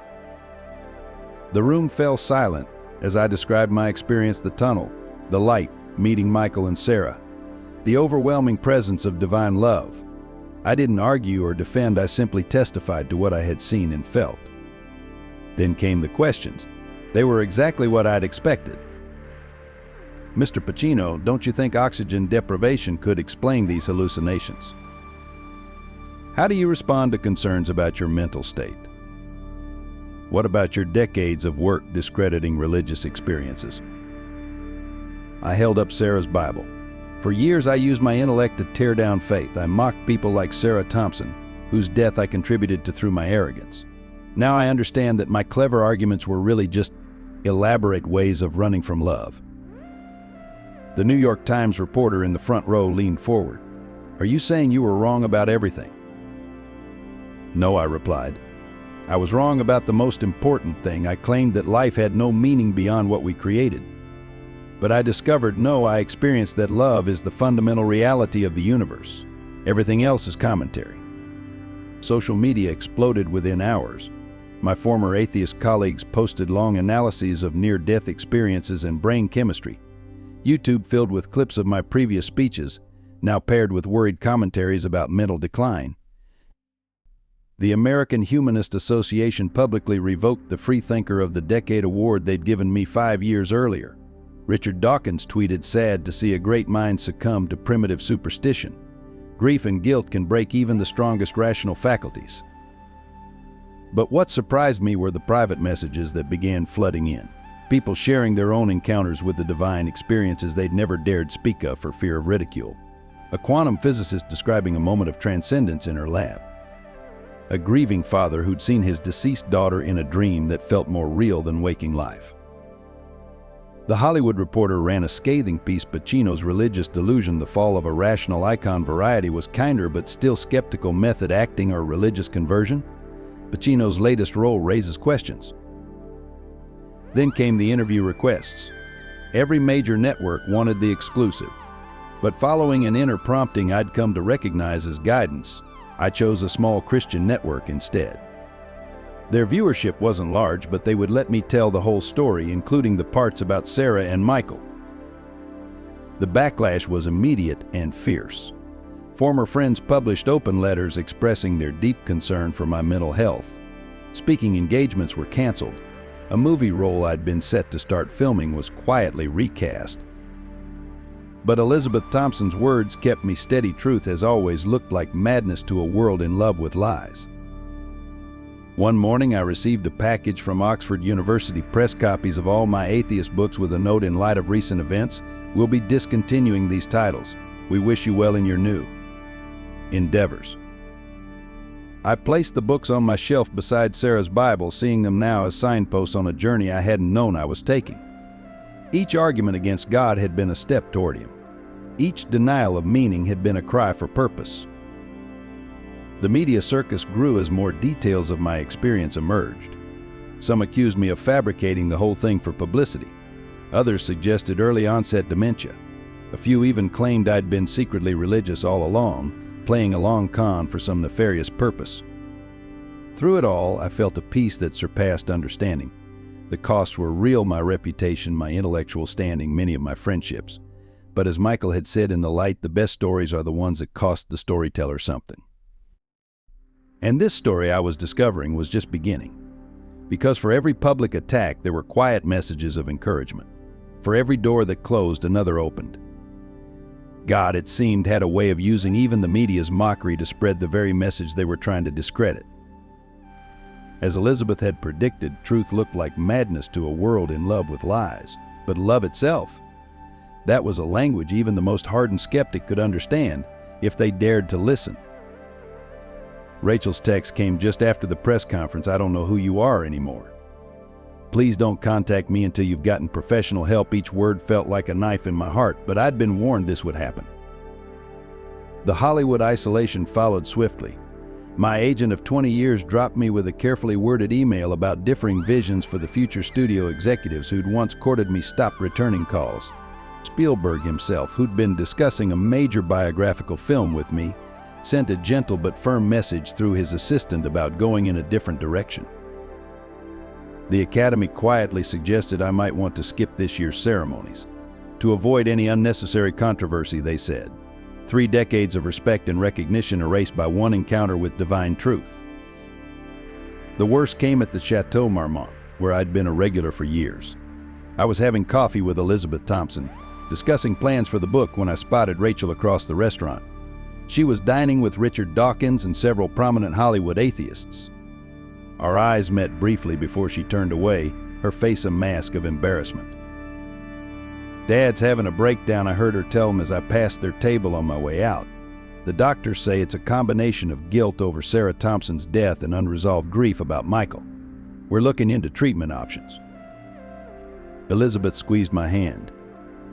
Speaker 1: The room fell silent as I described my experience, the tunnel, the light, meeting Michael and Sarah, the overwhelming presence of divine love. I didn't argue or defend, I simply testified to what I had seen and felt. Then came the questions. They were exactly what I'd expected. Mr. Pacino, don't you think oxygen deprivation could explain these hallucinations? How do you respond to concerns about your mental state? What about your decades of work discrediting religious experiences? I held up Sarah's Bible. For years I used my intellect to tear down faith. I mocked people like Sarah Thompson, whose death I contributed to through my arrogance. Now I understand that my clever arguments were really just elaborate ways of running from love. The New York Times reporter in the front row leaned forward. Are you saying you were wrong about everything? No, I replied. I was wrong about the most important thing. I claimed that life had no meaning beyond what we created. But I discovered, no, I experienced that love is the fundamental reality of the universe. Everything else is commentary. Social media exploded within hours. My former atheist colleagues posted long analyses of near-death experiences and brain chemistry. YouTube filled with clips of my previous speeches, now paired with worried commentaries about mental decline. The American Humanist Association publicly revoked the Freethinker of the Decade award they'd given me 5 years earlier. Richard Dawkins tweeted, sad to see a great mind succumb to primitive superstition. Grief and guilt can break even the strongest rational faculties. But what surprised me were the private messages that began flooding in. People sharing their own encounters with the divine, experiences they'd never dared speak of for fear of ridicule. A quantum physicist describing a moment of transcendence in her lab. A grieving father who'd seen his deceased daughter in a dream that felt more real than waking life. The Hollywood Reporter ran a scathing piece. Pacino's religious delusion, the fall of a rational icon. Variety was kinder but still skeptical. Method acting or religious conversion? Pacino's latest role raises questions. Then came the interview requests. Every major network wanted the exclusive. But following an inner prompting I'd come to recognize as guidance, I chose a small Christian network instead. Their viewership wasn't large, but they would let me tell the whole story, including the parts about Sarah and Michael. The backlash was immediate and fierce. Former friends published open letters expressing their deep concern for my mental health. Speaking engagements were canceled. A movie role I'd been set to start filming was quietly recast. But Elizabeth Thompson's words kept me steady. Truth has always looked like madness to a world in love with lies. One morning I received a package from Oxford University Press, copies of all my atheist books with a note: in light of recent events, we'll be discontinuing these titles. We wish you well in your new endeavors. I placed the books on my shelf beside Sarah's Bible, seeing them now as signposts on a journey I hadn't known I was taking. Each argument against God had been a step toward Him. Each denial of meaning had been a cry for purpose. The media circus grew as more details of my experience emerged. Some accused me of fabricating the whole thing for publicity. Others suggested early onset dementia. A few even claimed I'd been secretly religious all along, playing a long con for some nefarious purpose. Through it all, I felt a peace that surpassed understanding. The costs were real: my reputation, my intellectual standing, many of my friendships. But as Michael had said in The Light, the best stories are the ones that cost the storyteller something. And this story I was discovering was just beginning. Because for every public attack, there were quiet messages of encouragement. For every door that closed, another opened. God, it seemed, had a way of using even the media's mockery to spread the very message they were trying to discredit. As Elizabeth had predicted, truth looked like madness to a world in love with lies. But love itself, that was a language even the most hardened skeptic could understand if they dared to listen. Rachel's text came just after the press conference: I don't know who you are anymore. Please don't contact me until you've gotten professional help. Each word felt like a knife in my heart, but I'd been warned this would happen. The Hollywood isolation followed swiftly. My agent of 20 years dropped me with a carefully worded email about differing visions for the future. Studio executives who'd once courted me stopped returning calls. Spielberg himself, who'd been discussing a major biographical film with me, sent a gentle but firm message through his assistant about going in a different direction. The Academy quietly suggested I might want to skip this year's ceremonies. To avoid any unnecessary controversy, they said. 3 decades of respect and recognition erased by one encounter with divine truth. The worst came at the Chateau Marmont, where I'd been a regular for years. I was having coffee with Elizabeth Thompson, discussing plans for the book, when I spotted Rachel across the restaurant. She was dining with Richard Dawkins and several prominent Hollywood atheists. Our eyes met briefly before she turned away, her face a mask of embarrassment. Dad's having a breakdown, I heard her tell them as I passed their table on my way out. The doctors say it's a combination of guilt over Sarah Thompson's death and unresolved grief about Michael. We're looking into treatment options. Elizabeth squeezed my hand.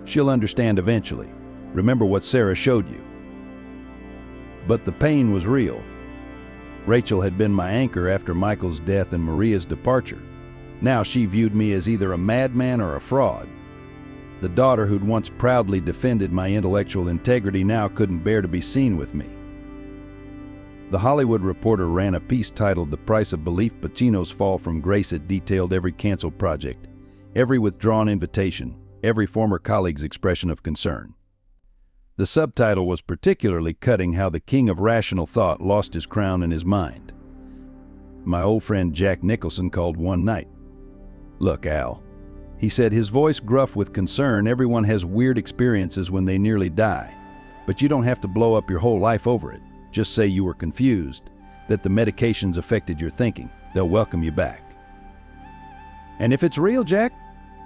Speaker 1: She'll understand eventually. Remember what Sarah showed you. But the pain was real. Rachel had been my anchor after Michael's death and Maria's departure. Now she viewed me as either a madman or a fraud. The daughter who'd once proudly defended my intellectual integrity now couldn't bear to be seen with me. The Hollywood Reporter ran a piece titled "The Price of Belief: Pacino's Fall from Grace." It detailed every canceled project, every withdrawn invitation, every former colleague's expression of concern. The subtitle was particularly cutting: how the king of rational thought lost his crown and his mind. My old friend Jack Nicholson called one night. "Look, Al," he said, his voice gruff with concern, "everyone has weird experiences when they nearly die. But you don't have to blow up your whole life over it. Just say you were confused, that the medications affected your thinking. They'll welcome you back." "And if it's real, Jack?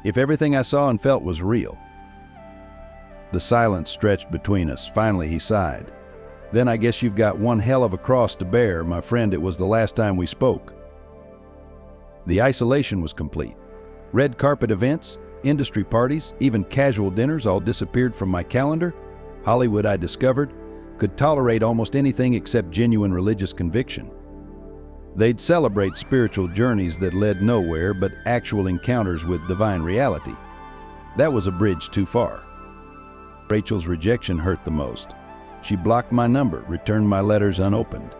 Speaker 1: If everything I saw and felt was real?" The silence stretched between us. Finally, he sighed. "Then I guess you've got one hell of a cross to bear, my friend. It was the last time we spoke." The isolation was complete. Red carpet events, industry parties, even casual dinners all disappeared from my calendar. Hollywood, I discovered, could tolerate almost anything except genuine religious conviction. They'd celebrate spiritual journeys that led nowhere but actual encounters with divine reality. That was a bridge too far. Rachel's rejection hurt the most. She blocked my number, returned my letters unopened.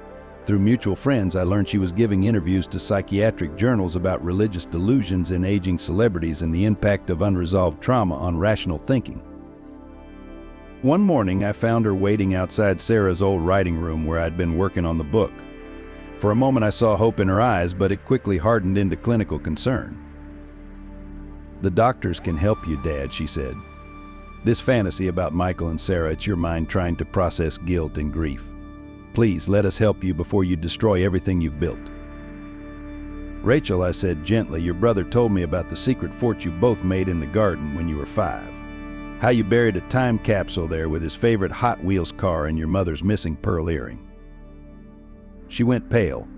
Speaker 1: Through mutual friends, I learned she was giving interviews to psychiatric journals about religious delusions in aging celebrities and the impact of unresolved trauma on rational thinking. One morning, I found her waiting outside Sarah's old writing room where I'd been working on the book. For a moment, I saw hope in her eyes, but it quickly hardened into clinical concern. "The doctors can help you, Dad," she said. "This fantasy about Michael and Sarah, it's your mind trying to process guilt and grief. Please, let us help you before you destroy everything you've built." "Rachel," I said gently, "your brother told me about the secret fort you both made in the garden when you were 5. How you buried a time capsule there with his favorite Hot Wheels car and your mother's missing pearl earring." She went pale.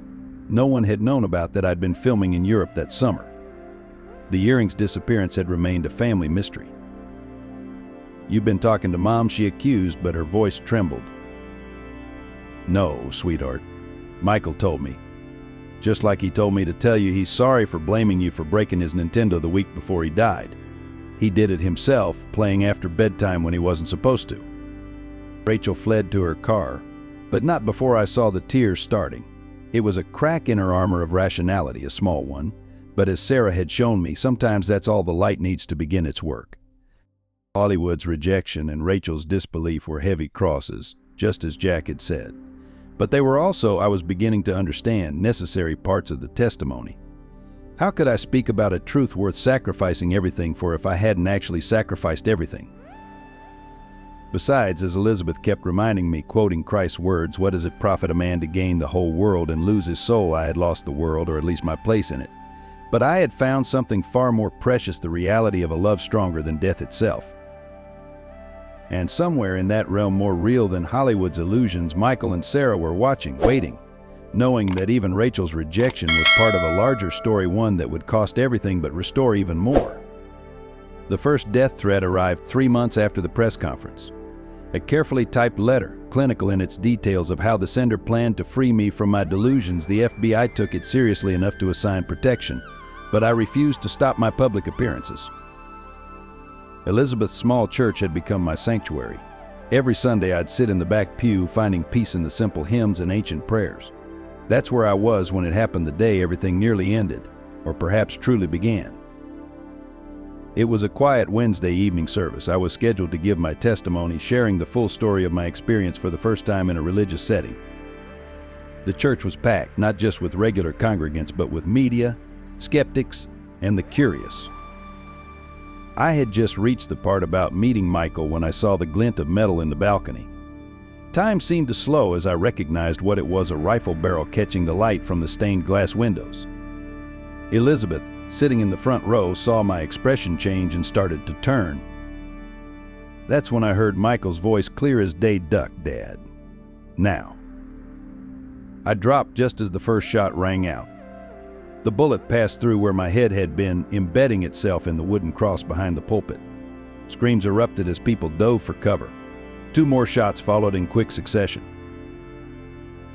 Speaker 1: No one had known about that I'd been filming in Europe that summer. The earring's disappearance had remained a family mystery. "You've been talking to Mom?" she accused, but her voice trembled. "No, sweetheart. Michael told me. Just like he told me to tell you he's sorry for blaming you for breaking his Nintendo the week before he died. He did it himself, playing after bedtime when he wasn't supposed to." Rachel fled to her car, but not before I saw the tears starting. It was a crack in her armor of rationality, a small one, but as Sarah had shown me, sometimes that's all the light needs to begin its work. Hollywood's rejection and Rachel's disbelief were heavy crosses, just as Jack had said. But they were also, I was beginning to understand, necessary parts of the testimony. How could I speak about a truth worth sacrificing everything for if I hadn't actually sacrificed everything? Besides, as Elizabeth kept reminding me, quoting Christ's words, "What does it profit a man to gain the whole world and lose his soul?" I had lost the world, or at least my place in it. But I had found something far more precious, the reality of a love stronger than death itself. And somewhere in that realm more real than Hollywood's illusions, Michael and Sarah were watching, waiting, knowing that even Rachel's rejection was part of a larger story, one that would cost everything but restore even more. The first death threat arrived 3 months after the press conference. A carefully typed letter, clinical in its details of how the sender planned to free me from my delusions. The FBI took it seriously enough to assign protection, but I refused to stop my public appearances. Elizabeth's small church had become my sanctuary. Every Sunday I'd sit in the back pew, finding peace in the simple hymns and ancient prayers. That's where I was when it happened, the day everything nearly ended, or perhaps truly began. It was a quiet Wednesday evening service. I was scheduled to give my testimony, sharing the full story of my experience for the first time in a religious setting. The church was packed, not just with regular congregants, but with media, skeptics, and the curious. I had just reached the part about meeting Michael when I saw the glint of metal in the balcony. Time seemed to slow as I recognized what it was, a rifle barrel catching the light from the stained glass windows. Elizabeth, sitting in the front row, saw my expression change and started to turn. That's when I heard Michael's voice clear as day. "Duck, Dad. Now." I dropped just as the first shot rang out. The bullet passed through where my head had been, embedding itself in the wooden cross behind the pulpit. Screams erupted as people dove for cover. 2 more shots followed in quick succession.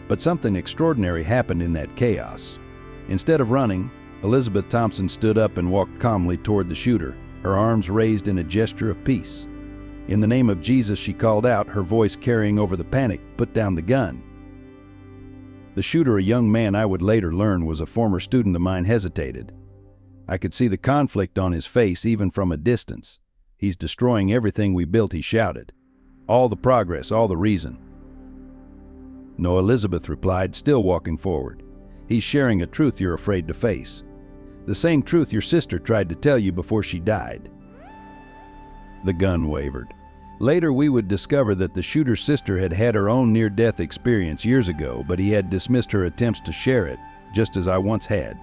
Speaker 1: But something extraordinary happened in that chaos. Instead of running, Elizabeth Thompson stood up and walked calmly toward the shooter, her arms raised in a gesture of peace. In the name of Jesus, she called out, her voice carrying over the panic, "Put down the gun." The shooter, a young man I would later learn was a former student of mine, hesitated. I could see the conflict on his face even from a distance. "He's destroying everything we built," he shouted. "All the progress, all the reason." "No," Elizabeth replied, still walking forward. "He's sharing a truth you're afraid to face. The same truth your sister tried to tell you before she died." The gun wavered. Later we would discover that the shooter's sister had had her own near-death experience years ago, but he had dismissed her attempts to share it, just as I once had.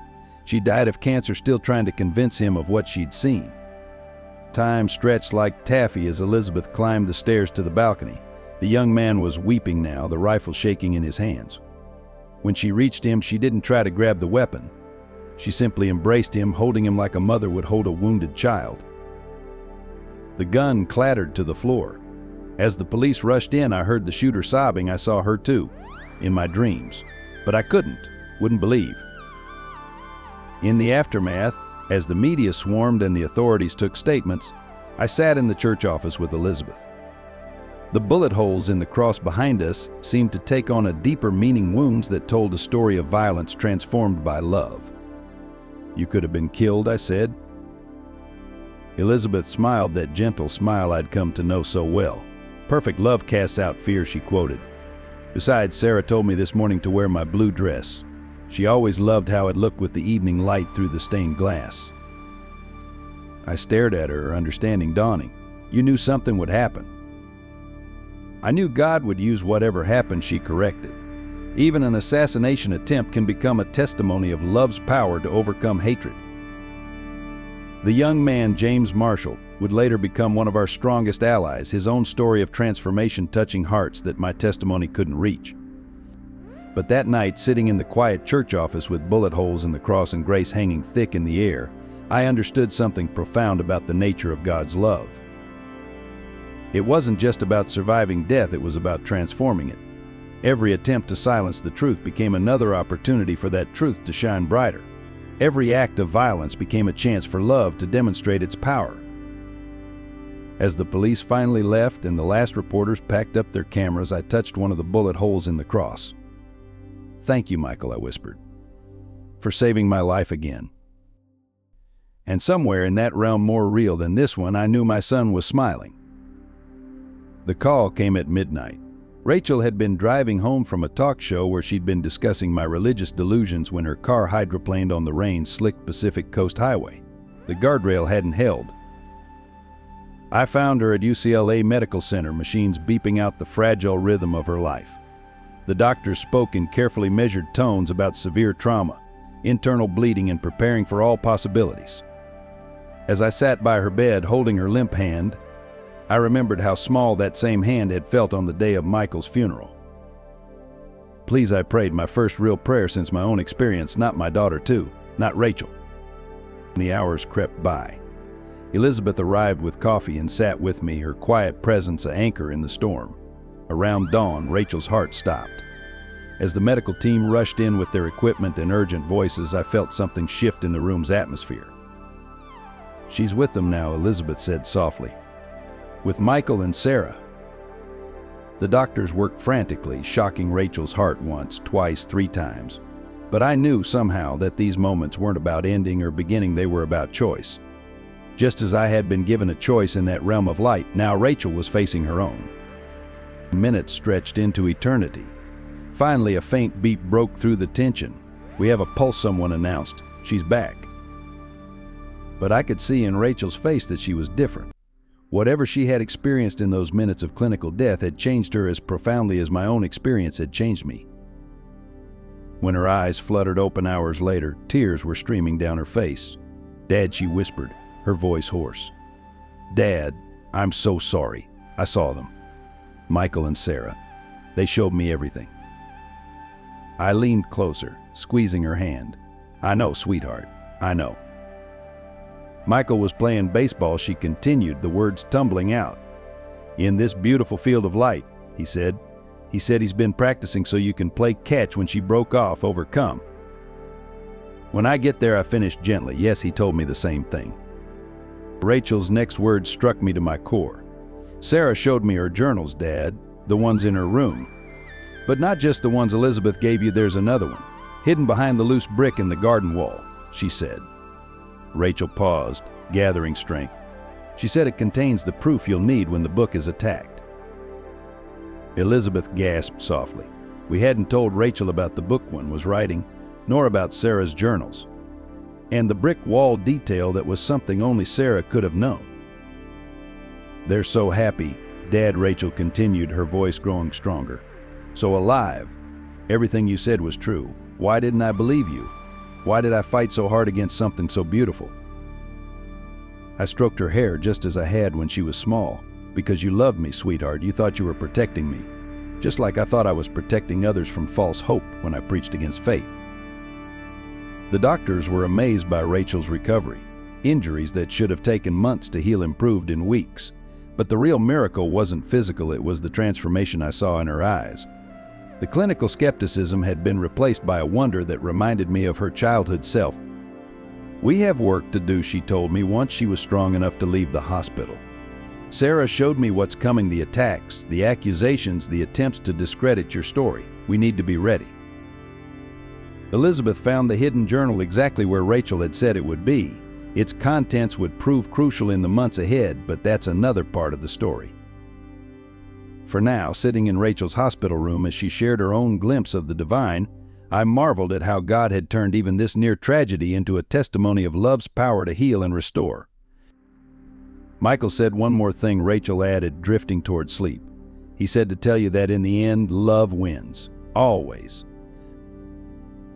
Speaker 1: She died of cancer, still trying to convince him of what she'd seen. Time stretched like taffy as Elizabeth climbed the stairs to the balcony. The young man was weeping now, the rifle shaking in his hands. When she reached him, she didn't try to grab the weapon. She simply embraced him, holding him like a mother would hold a wounded child. The gun clattered to the floor. As the police rushed in, I heard the shooter sobbing. I saw her too, in my dreams. But I wouldn't believe. In the aftermath, as the media swarmed and the authorities took statements, I sat in the church office with Elizabeth. The bullet holes in the cross behind us seemed to take on a deeper meaning, wounds that told a story of violence transformed by love. "You could have been killed," I said. Elizabeth smiled, that gentle smile I'd come to know so well. "Perfect love casts out fear," she quoted. "Besides, Sarah told me this morning to wear my blue dress. She always loved how it looked with the evening light through the stained glass." I stared at her, understanding dawning. "You knew something would happen." "I knew God would use whatever happened," she corrected. "Even an assassination attempt can become a testimony of love's power to overcome hatred." The young man, James Marshall, would later become one of our strongest allies, his own story of transformation touching hearts that my testimony couldn't reach. But that night, sitting in the quiet church office with bullet holes in the cross and grace hanging thick in the air, I understood something profound about the nature of God's love. It wasn't just about surviving death, it was about transforming it. Every attempt to silence the truth became another opportunity for that truth to shine brighter. Every act of violence became a chance for love to demonstrate its power. As the police finally left and the last reporters packed up their cameras, I touched one of the bullet holes in the cross. "Thank you, Michael," I whispered, "for saving my life again." And somewhere in that realm more real than this one, I knew my son was smiling. The call came at midnight. Rachel had been driving home from a talk show where she'd been discussing my religious delusions when her car hydroplaned on the rain-slicked Pacific Coast Highway. The guardrail hadn't held. I found her at UCLA Medical Center, machines beeping out the fragile rhythm of her life. The doctors spoke in carefully measured tones about severe trauma, internal bleeding, and preparing for all possibilities. As I sat by her bed holding her limp hand, I remembered how small that same hand had felt on the day of Michael's funeral. "Please," I prayed, my first real prayer since my own experience, not my daughter too, not Rachel. The hours crept by. Elizabeth arrived with coffee and sat with me, her quiet presence an anchor in the storm. Around dawn, Rachel's heart stopped. As the medical team rushed in with their equipment and urgent voices, I felt something shift in the room's atmosphere. "She's with them now," Elizabeth said softly. "With Michael and Sarah." The doctors worked frantically, shocking Rachel's heart once, twice, 3 times. But I knew somehow that these moments weren't about ending or beginning, they were about choice. Just as I had been given a choice in that realm of light, now Rachel was facing her own. Minutes stretched into eternity. Finally, a faint beep broke through the tension. "We have a pulse," someone announced. "She's back." But I could see in Rachel's face that she was different. Whatever she had experienced in those minutes of clinical death had changed her as profoundly as my own experience had changed me. When her eyes fluttered open hours later, tears were streaming down her face. "Dad," she whispered, her voice hoarse. "Dad, I'm so sorry. I saw them. Michael and Sarah. They showed me everything." I leaned closer, squeezing her hand. "I know, sweetheart. I know." Michael was playing baseball, she continued, the words tumbling out. "In this beautiful field of light," he said. "He said he's been practicing so you can play catch." When she broke off, overcome. "When I get there," I finished gently. "Yes," he told me the same thing. Rachel's next words struck me to my core. "Sarah showed me her journals, Dad, the ones in her room. But not just the ones Elizabeth gave you, there's another one, hidden behind the loose brick in the garden wall," she said. Rachel paused, gathering strength. She said, "It contains the proof you'll need when the book is attacked." Elizabeth gasped softly. We hadn't told Rachel about the book one was writing, nor about Sarah's journals. And the brick wall detail that was something only Sarah could have known. "They're so happy, Dad," Rachel continued, her voice growing stronger. "So alive. Everything you said was true. Why didn't I believe you? Why did I fight so hard against something so beautiful?" I stroked her hair just as I had when she was small. "Because you loved me, sweetheart. You thought you were protecting me. Just like I thought I was protecting others from false hope when I preached against faith." The doctors were amazed by Rachel's recovery. Injuries that should have taken months to heal improved in weeks. But the real miracle wasn't physical, it was the transformation I saw in her eyes. The clinical skepticism had been replaced by a wonder that reminded me of her childhood self. "We have work to do," she told me once she was strong enough to leave the hospital. "Sarah showed me what's coming, the attacks, the accusations, the attempts to discredit your story. We need to be ready." Elizabeth found the hidden journal exactly where Rachel had said it would be. Its contents would prove crucial in the months ahead, but that's another part of the story. For now, sitting in Rachel's hospital room as she shared her own glimpse of the divine, I marveled at how God had turned even this near tragedy into a testimony of love's power to heal and restore. "Michael said one more thing," Rachel added, drifting toward sleep. "He said to tell you that in the end, love wins. Always."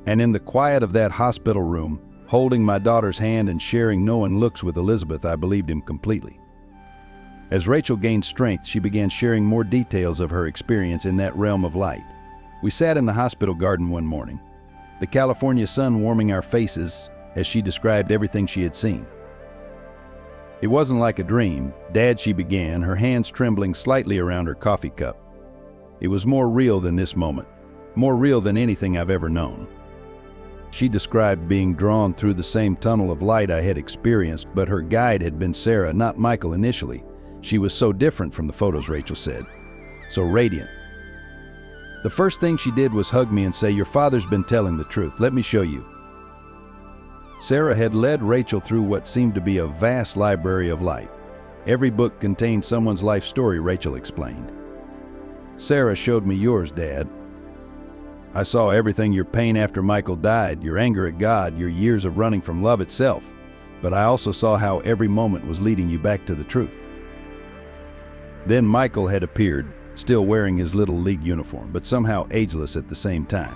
Speaker 1: And in the quiet of that hospital room, holding my daughter's hand and sharing knowing looks with Elizabeth, I believed him completely. As Rachel gained strength, she began sharing more details of her experience in that realm of light. We sat in the hospital garden one morning, the California sun warming our faces as she described everything she had seen. "It wasn't like a dream, Dad," she began, her hands trembling slightly around her coffee cup. "It was more real than this moment, more real than anything I've ever known." She described being drawn through the same tunnel of light I had experienced, but her guide had been Sarah, not Michael initially. She was so different from the photos, Rachel said. So radiant. "The first thing she did was hug me and say, 'Your father's been telling the truth. Let me show you.'" Sarah had led Rachel through what seemed to be a vast library of light. Every book contained someone's life story, Rachel explained. "Sarah showed me yours, Dad. I saw everything, your pain after Michael died, your anger at God, your years of running from love itself. But I also saw how every moment was leading you back to the truth." Then Michael had appeared, still wearing his Little League uniform, but somehow ageless at the same time.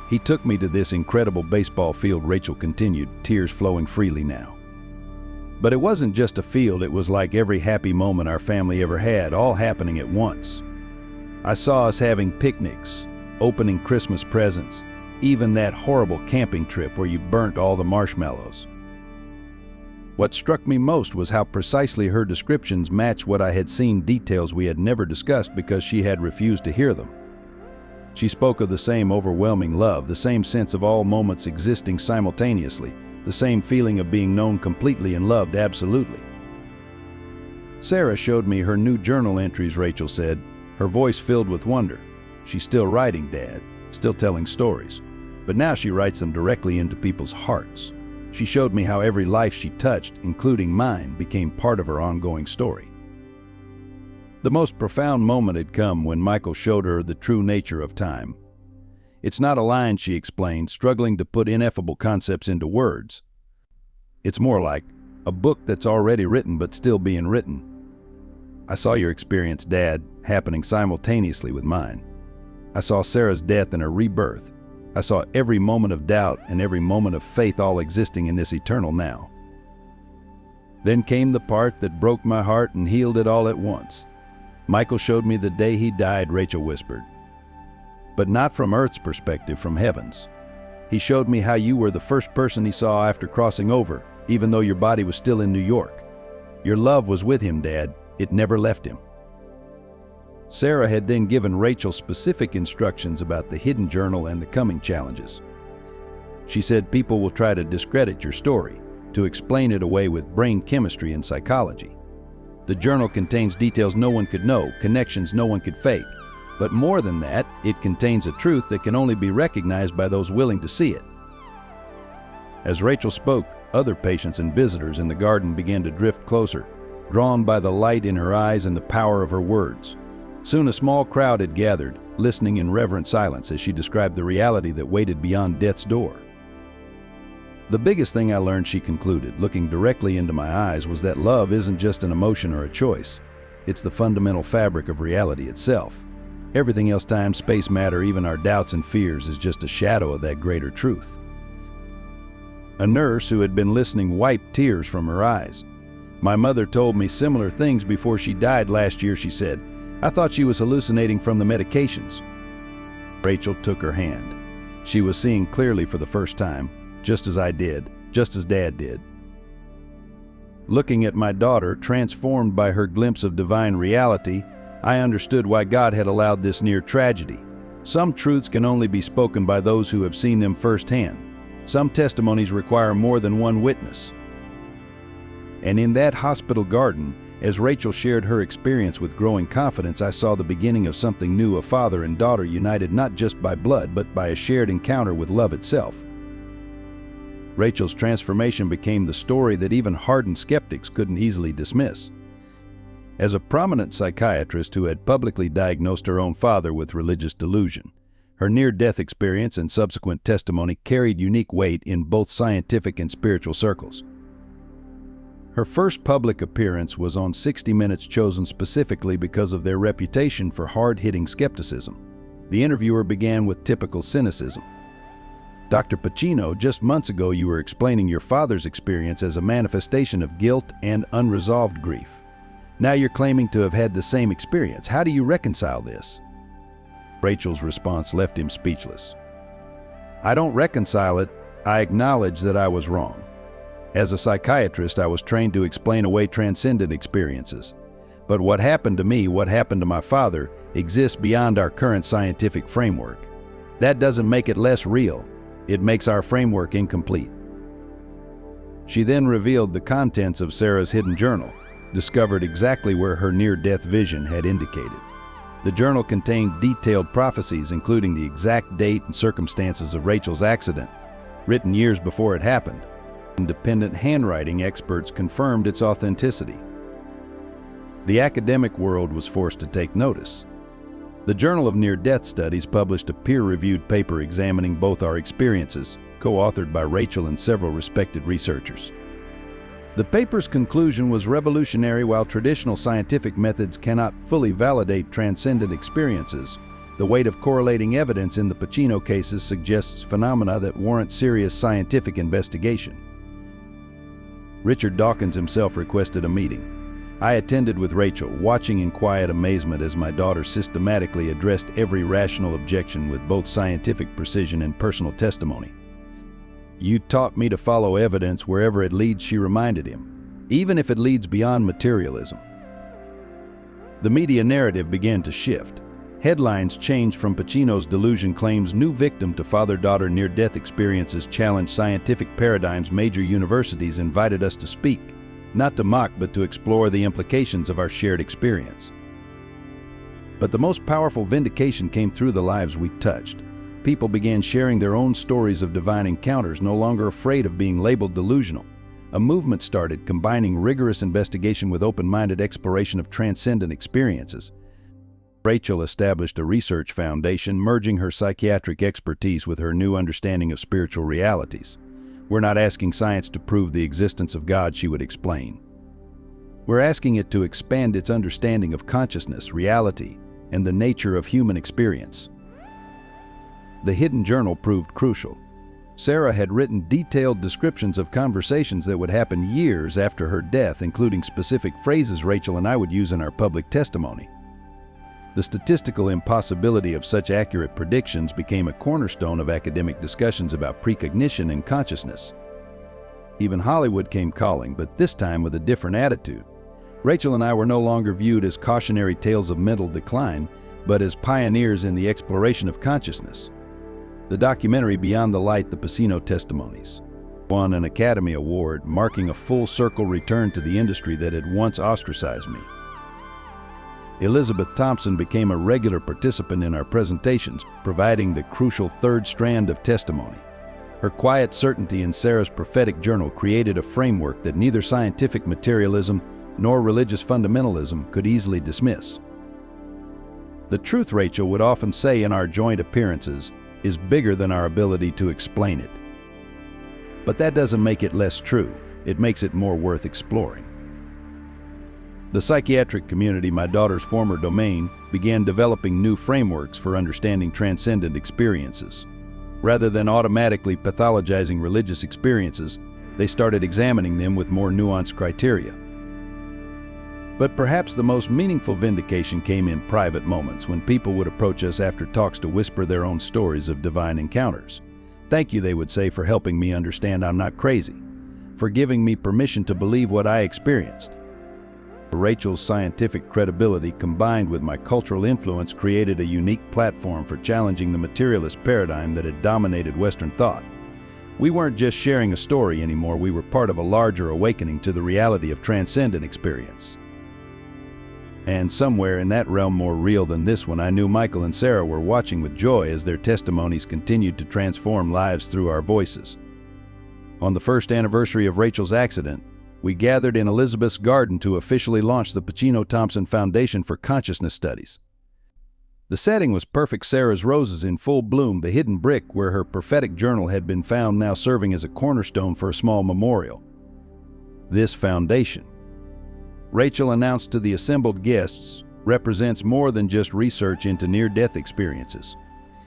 Speaker 1: "He took me to this incredible baseball field," Rachel continued, tears flowing freely now. "But it wasn't just a field, it was like every happy moment our family ever had, all happening at once. I saw us having picnics, opening Christmas presents, even that horrible camping trip where you burnt all the marshmallows. What struck me most was how precisely her descriptions matched what I had seen, details we had never discussed because she had refused to hear them. She spoke of the same overwhelming love, the same sense of all moments existing simultaneously, the same feeling of being known completely and loved absolutely. "Sarah showed me her new journal entries," Rachel said, her voice filled with wonder. "She's still writing, Dad, still telling stories. But now she writes them directly into people's hearts. She showed me how every life she touched, including mine, became part of her ongoing story." The most profound moment had come when Michael showed her the true nature of time. "It's not a line," she explained, struggling to put ineffable concepts into words. "It's more like a book that's already written but still being written. I saw your experience, Dad, happening simultaneously with mine. I saw Sarah's death and her rebirth. I saw every moment of doubt and every moment of faith all existing in this eternal now. Then came the part that broke my heart and healed it all at once. Michael showed me the day he died," Rachel whispered. "But not from Earth's perspective, from heaven's. He showed me how you were the first person he saw after crossing over, even though your body was still in New York. Your love was with him, Dad. It never left him." Sarah had then given Rachel specific instructions about the hidden journal and the coming challenges. She said people will try to discredit your story, to explain it away with brain chemistry and psychology. The journal contains details no one could know, connections no one could fake. But more than that, it contains a truth that can only be recognized by those willing to see it. As Rachel spoke, other patients and visitors in the garden began to drift closer, drawn by the light in her eyes and the power of her words. Soon a small crowd had gathered, listening in reverent silence as she described the reality that waited beyond death's door. "The biggest thing I learned," she concluded, looking directly into my eyes, was that love isn't just an emotion or a choice. It's the fundamental fabric of reality itself. Everything else, time, space, matter, even our doubts and fears, is just a shadow of that greater truth. A nurse who had been listening wiped tears from her eyes. "My mother told me similar things before she died last year," she said. "I thought she was hallucinating from the medications." Rachel took her hand. She was seeing clearly for the first time, just as I did, just as Dad did. Looking at my daughter, transformed by her glimpse of divine reality, I understood why God had allowed this near tragedy. Some truths can only be spoken by those who have seen them firsthand. Some testimonies require more than one witness. And in that hospital garden, as Rachel shared her experience with growing confidence, I saw the beginning of something new, a father and daughter united not just by blood, but by a shared encounter with love itself. Rachel's transformation became the story that even hardened skeptics couldn't easily dismiss. As a prominent psychiatrist who had publicly diagnosed her own father with religious delusion, her near-death experience and subsequent testimony carried unique weight in both scientific and spiritual circles. Her first public appearance was on 60 Minutes, chosen specifically because of their reputation for hard-hitting skepticism. The interviewer began with typical cynicism. "Dr. Pacino, just months ago you were explaining your father's experience as a manifestation of guilt and unresolved grief. Now you're claiming to have had the same experience. How do you reconcile this?" Rachel's response left him speechless. "I don't reconcile it. I acknowledge that I was wrong. As a psychiatrist, I was trained to explain away transcendent experiences. But what happened to me, what happened to my father, exists beyond our current scientific framework. That doesn't make it less real. It makes our framework incomplete." She then revealed the contents of Sarah's hidden journal, discovered exactly where her near-death vision had indicated. The journal contained detailed prophecies, including the exact date and circumstances of Rachel's accident, written years before it happened. Independent handwriting experts confirmed its authenticity. The academic world was forced to take notice. The Journal of Near-Death Studies published a peer-reviewed paper examining both our experiences, co-authored by Rachel and several respected researchers. The paper's conclusion was revolutionary. While traditional scientific methods cannot fully validate transcendent experiences, the weight of correlating evidence in the Pacino cases suggests phenomena that warrant serious scientific investigation. Richard Dawkins himself requested a meeting. I attended with Rachel, watching in quiet amazement as my daughter systematically addressed every rational objection with both scientific precision and personal testimony. "You taught me to follow evidence wherever it leads," she reminded him, "even if it leads beyond materialism." The media narrative began to shift. Headlines changed from "Pacino's delusion claims new victim" to "Father-daughter near-death experiences challenge scientific paradigms." Major universities invited us to speak, not to mock but to explore the implications of our shared experience. But the most powerful vindication came through the lives we touched. People began sharing their own stories of divine encounters, no longer afraid of being labeled delusional. A movement started, combining rigorous investigation with open-minded exploration of transcendent experiences. Rachel established a research foundation, merging her psychiatric expertise with her new understanding of spiritual realities. "We're not asking science to prove the existence of God," she would explain. "We're asking it to expand its understanding of consciousness, reality, and the nature of human experience." The hidden journal proved crucial. Sarah had written detailed descriptions of conversations that would happen years after her death, including specific phrases Rachel and I would use in our public testimony. The statistical impossibility of such accurate predictions became a cornerstone of academic discussions about precognition and consciousness. Even Hollywood came calling, but this time with a different attitude. Rachel and I were no longer viewed as cautionary tales of mental decline, but as pioneers in the exploration of consciousness. The documentary Beyond the Light: The Pacino Testimonies won an Academy Award, marking a full-circle return to the industry that had once ostracized me. Elizabeth Thompson became a regular participant in our presentations, providing the crucial third strand of testimony. Her quiet certainty in Sarah's prophetic journal created a framework that neither scientific materialism nor religious fundamentalism could easily dismiss. "The truth," Rachel would often say in our joint appearances, "is bigger than our ability to explain it." But that doesn't make it less true. It makes it more worth exploring. The psychiatric community, my daughter's former domain, began developing new frameworks for understanding transcendent experiences. Rather than automatically pathologizing religious experiences, they started examining them with more nuanced criteria. But perhaps the most meaningful vindication came in private moments, when people would approach us after talks to whisper their own stories of divine encounters. "Thank you," they would say, "for helping me understand I'm not crazy. for giving me permission to believe what I experienced. Rachel's scientific credibility combined with my cultural influence created a unique platform for challenging the materialist paradigm that had dominated Western thought. We weren't just sharing a story anymore, we were part of a larger awakening to the reality of transcendent experience. And somewhere in that realm more real than this one, I knew Michael and Sarah were watching with joy as their testimonies continued to transform lives through our voices. On the first anniversary of Rachel's accident, we gathered in Elizabeth's garden to officially launch the Pacino-Thompson Foundation for Consciousness Studies. The setting was perfect. Sarah's roses in full bloom, the hidden brick where her prophetic journal had been found now serving as a cornerstone for a small memorial. This foundation, Rachel announced to the assembled guests, represents more than just research into near-death experiences.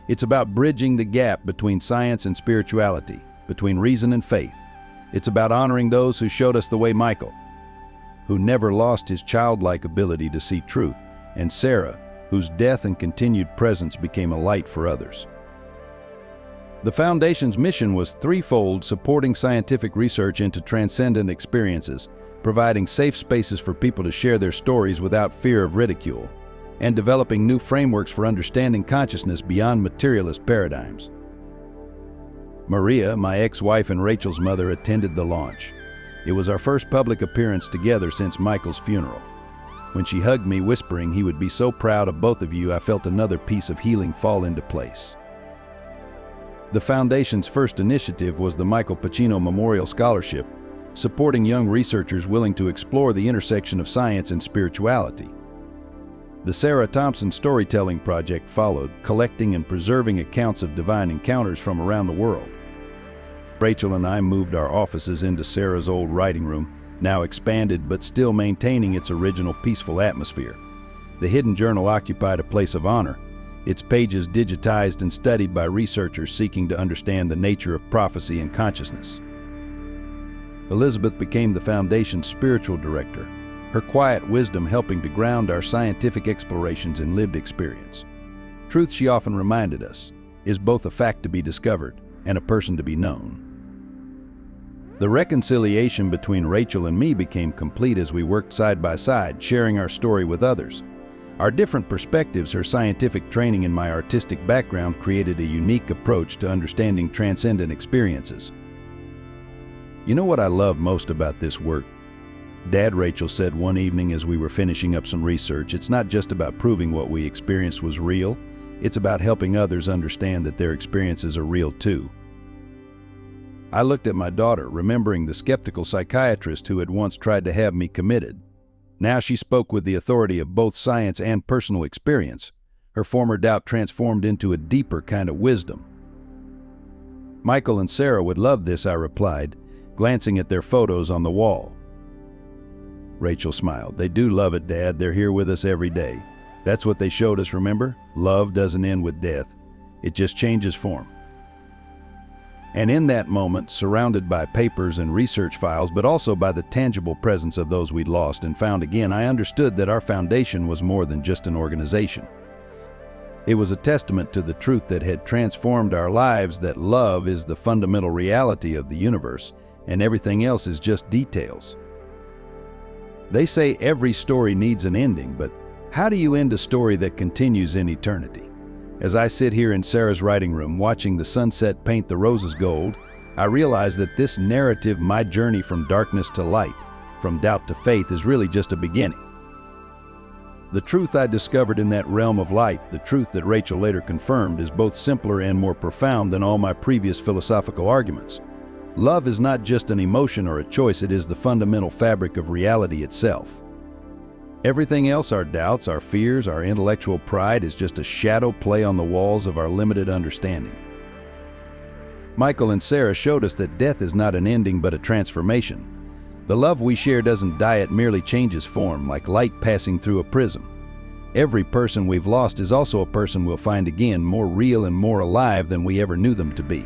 Speaker 1: It's about bridging the gap between science and spirituality, between reason and faith. It's about honoring those who showed us the way, Michael, who never lost his childlike ability to see truth, and Sarah, whose death and continued presence became a light for others. The Foundation's mission was threefold: supporting scientific research into transcendent experiences, providing safe spaces for people to share their stories without fear of ridicule, and developing new frameworks for understanding consciousness beyond materialist paradigms. Maria, my ex-wife and Rachel's mother, attended the launch. It was our first public appearance together since Michael's funeral. When she hugged me, whispering he would be so proud of both of you, I felt another piece of healing fall into place. The Foundation's first initiative was the Michael Pacino Memorial Scholarship, supporting young researchers willing to explore the intersection of science and spirituality. The Sarah Thompson Storytelling Project followed, collecting and preserving accounts of divine encounters from around the world. Rachel and I moved our offices into Sarah's old writing room, now expanded but still maintaining its original peaceful atmosphere. The hidden journal occupied a place of honor, its pages digitized and studied by researchers seeking to understand the nature of prophecy and consciousness. Elizabeth became the Foundation's spiritual director, her quiet wisdom helping to ground our scientific explorations in lived experience. Truth, she often reminded us, is both a fact to be discovered and a person to be known. The reconciliation between Rachel and me became complete as we worked side by side, sharing our story with others. Our different perspectives, her scientific training and my artistic background, created a unique approach to understanding transcendent experiences. You know what I love most about this work? Dad, Rachel said one evening as we were finishing up some research, it's not just about proving what we experienced was real, it's about helping others understand that their experiences are real too. I looked at my daughter, remembering the skeptical psychiatrist who had once tried to have me committed. Now she spoke with the authority of both science and personal experience, her former doubt transformed into a deeper kind of wisdom. Michael and Sarah would love this, I replied, glancing at their photos on the wall. Rachel smiled. They do love it, Dad. They're here with us every day. That's what they showed us, remember? Love doesn't end with death. It just changes form. And in that moment, surrounded by papers and research files, but also by the tangible presence of those we'd lost and found again, I understood that our foundation was more than just an organization. It was a testament to the truth that had transformed our lives, that love is the fundamental reality of the universe, and everything else is just details. They say every story needs an ending, but how do you end a story that continues in eternity? As I sit here in Sarah's writing room, watching the sunset paint the roses gold, I realize that this narrative, my journey from darkness to light, from doubt to faith, is really just a beginning. The truth I discovered in that realm of light, the truth that Rachel later confirmed, is both simpler and more profound than all my previous philosophical arguments. Love is not just an emotion or a choice, it is the fundamental fabric of reality itself. Everything else, our doubts, our fears, our intellectual pride, is just a shadow play on the walls of our limited understanding. Michael and Sarah showed us that death is not an ending but a transformation. The love we share doesn't die, it merely changes form, like light passing through a prism. Every person we've lost is also a person we'll find again, more real and more alive than we ever knew them to be.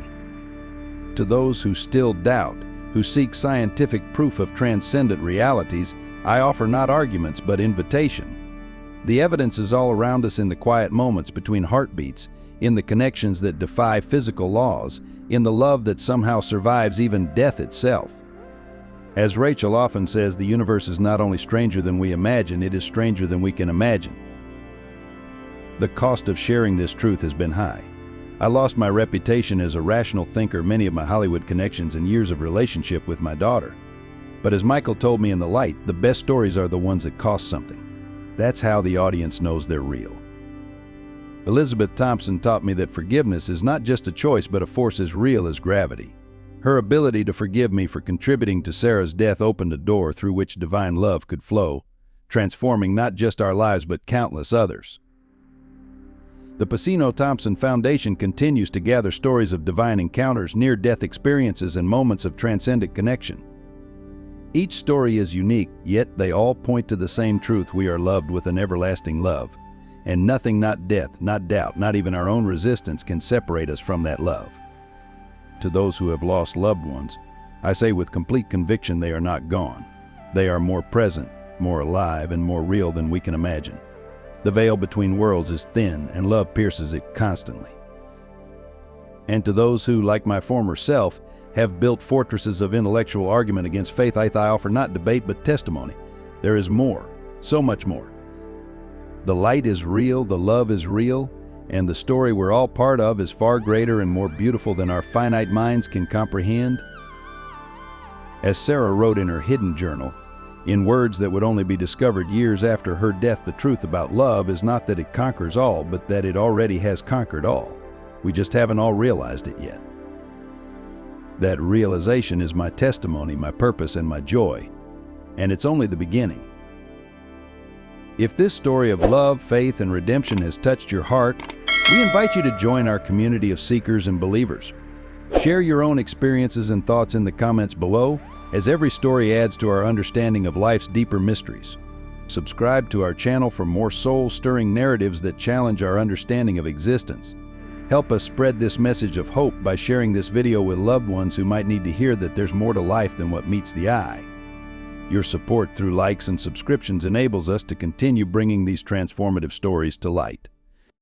Speaker 1: To those who still doubt, who seek scientific proof of transcendent realities, I offer not arguments but invitation. The evidence is all around us in the quiet moments between heartbeats, in the connections that defy physical laws, in the love that somehow survives even death itself. As Rachel often says, the universe is not only stranger than we imagine, it is stranger than we can imagine. The cost of sharing this truth has been high. I lost my reputation as a rational thinker, many of my Hollywood connections, and years of relationship with my daughter. But as Michael told me in The Light, the best stories are the ones that cost something. That's how the audience knows they're real. Elizabeth Thompson taught me that forgiveness is not just a choice, but a force as real as gravity. Her ability to forgive me for contributing to Sarah's death opened a door through which divine love could flow, transforming not just our lives but countless others. The Pacino-Thompson Foundation continues to gather stories of divine encounters, near-death experiences, and moments of transcendent connection. Each story is unique, yet they all point to the same truth: we are loved with an everlasting love, and nothing, not death, not doubt, not even our own resistance, can separate us from that love. To those who have lost loved ones, I say with complete conviction, they are not gone. They are more present, more alive, and more real than we can imagine. The veil between worlds is thin, and love pierces it constantly. And to those who, like my former self, have built fortresses of intellectual argument against faith, I offer not debate but testimony. There is more, so much more. The light is real, the love is real, and the story we're all part of is far greater and more beautiful than our finite minds can comprehend. As Sarah wrote in her hidden journal, in words that would only be discovered years after her death, the truth about love is not that it conquers all, but that it already has conquered all. We just haven't all realized it yet. That realization is my testimony, my purpose, and my joy, and it's only the beginning. If this story of love, faith, and redemption has touched your heart, we invite you to join our community of seekers and believers. Share your own experiences and thoughts in the comments below, as every story adds to our understanding of life's deeper mysteries. Subscribe to our channel for more soul-stirring narratives that challenge our understanding of existence. Help us spread this message of hope by sharing this video with loved ones who might need to hear that there's more to life than what meets the eye. Your support through likes and subscriptions enables us to continue bringing these transformative stories to light.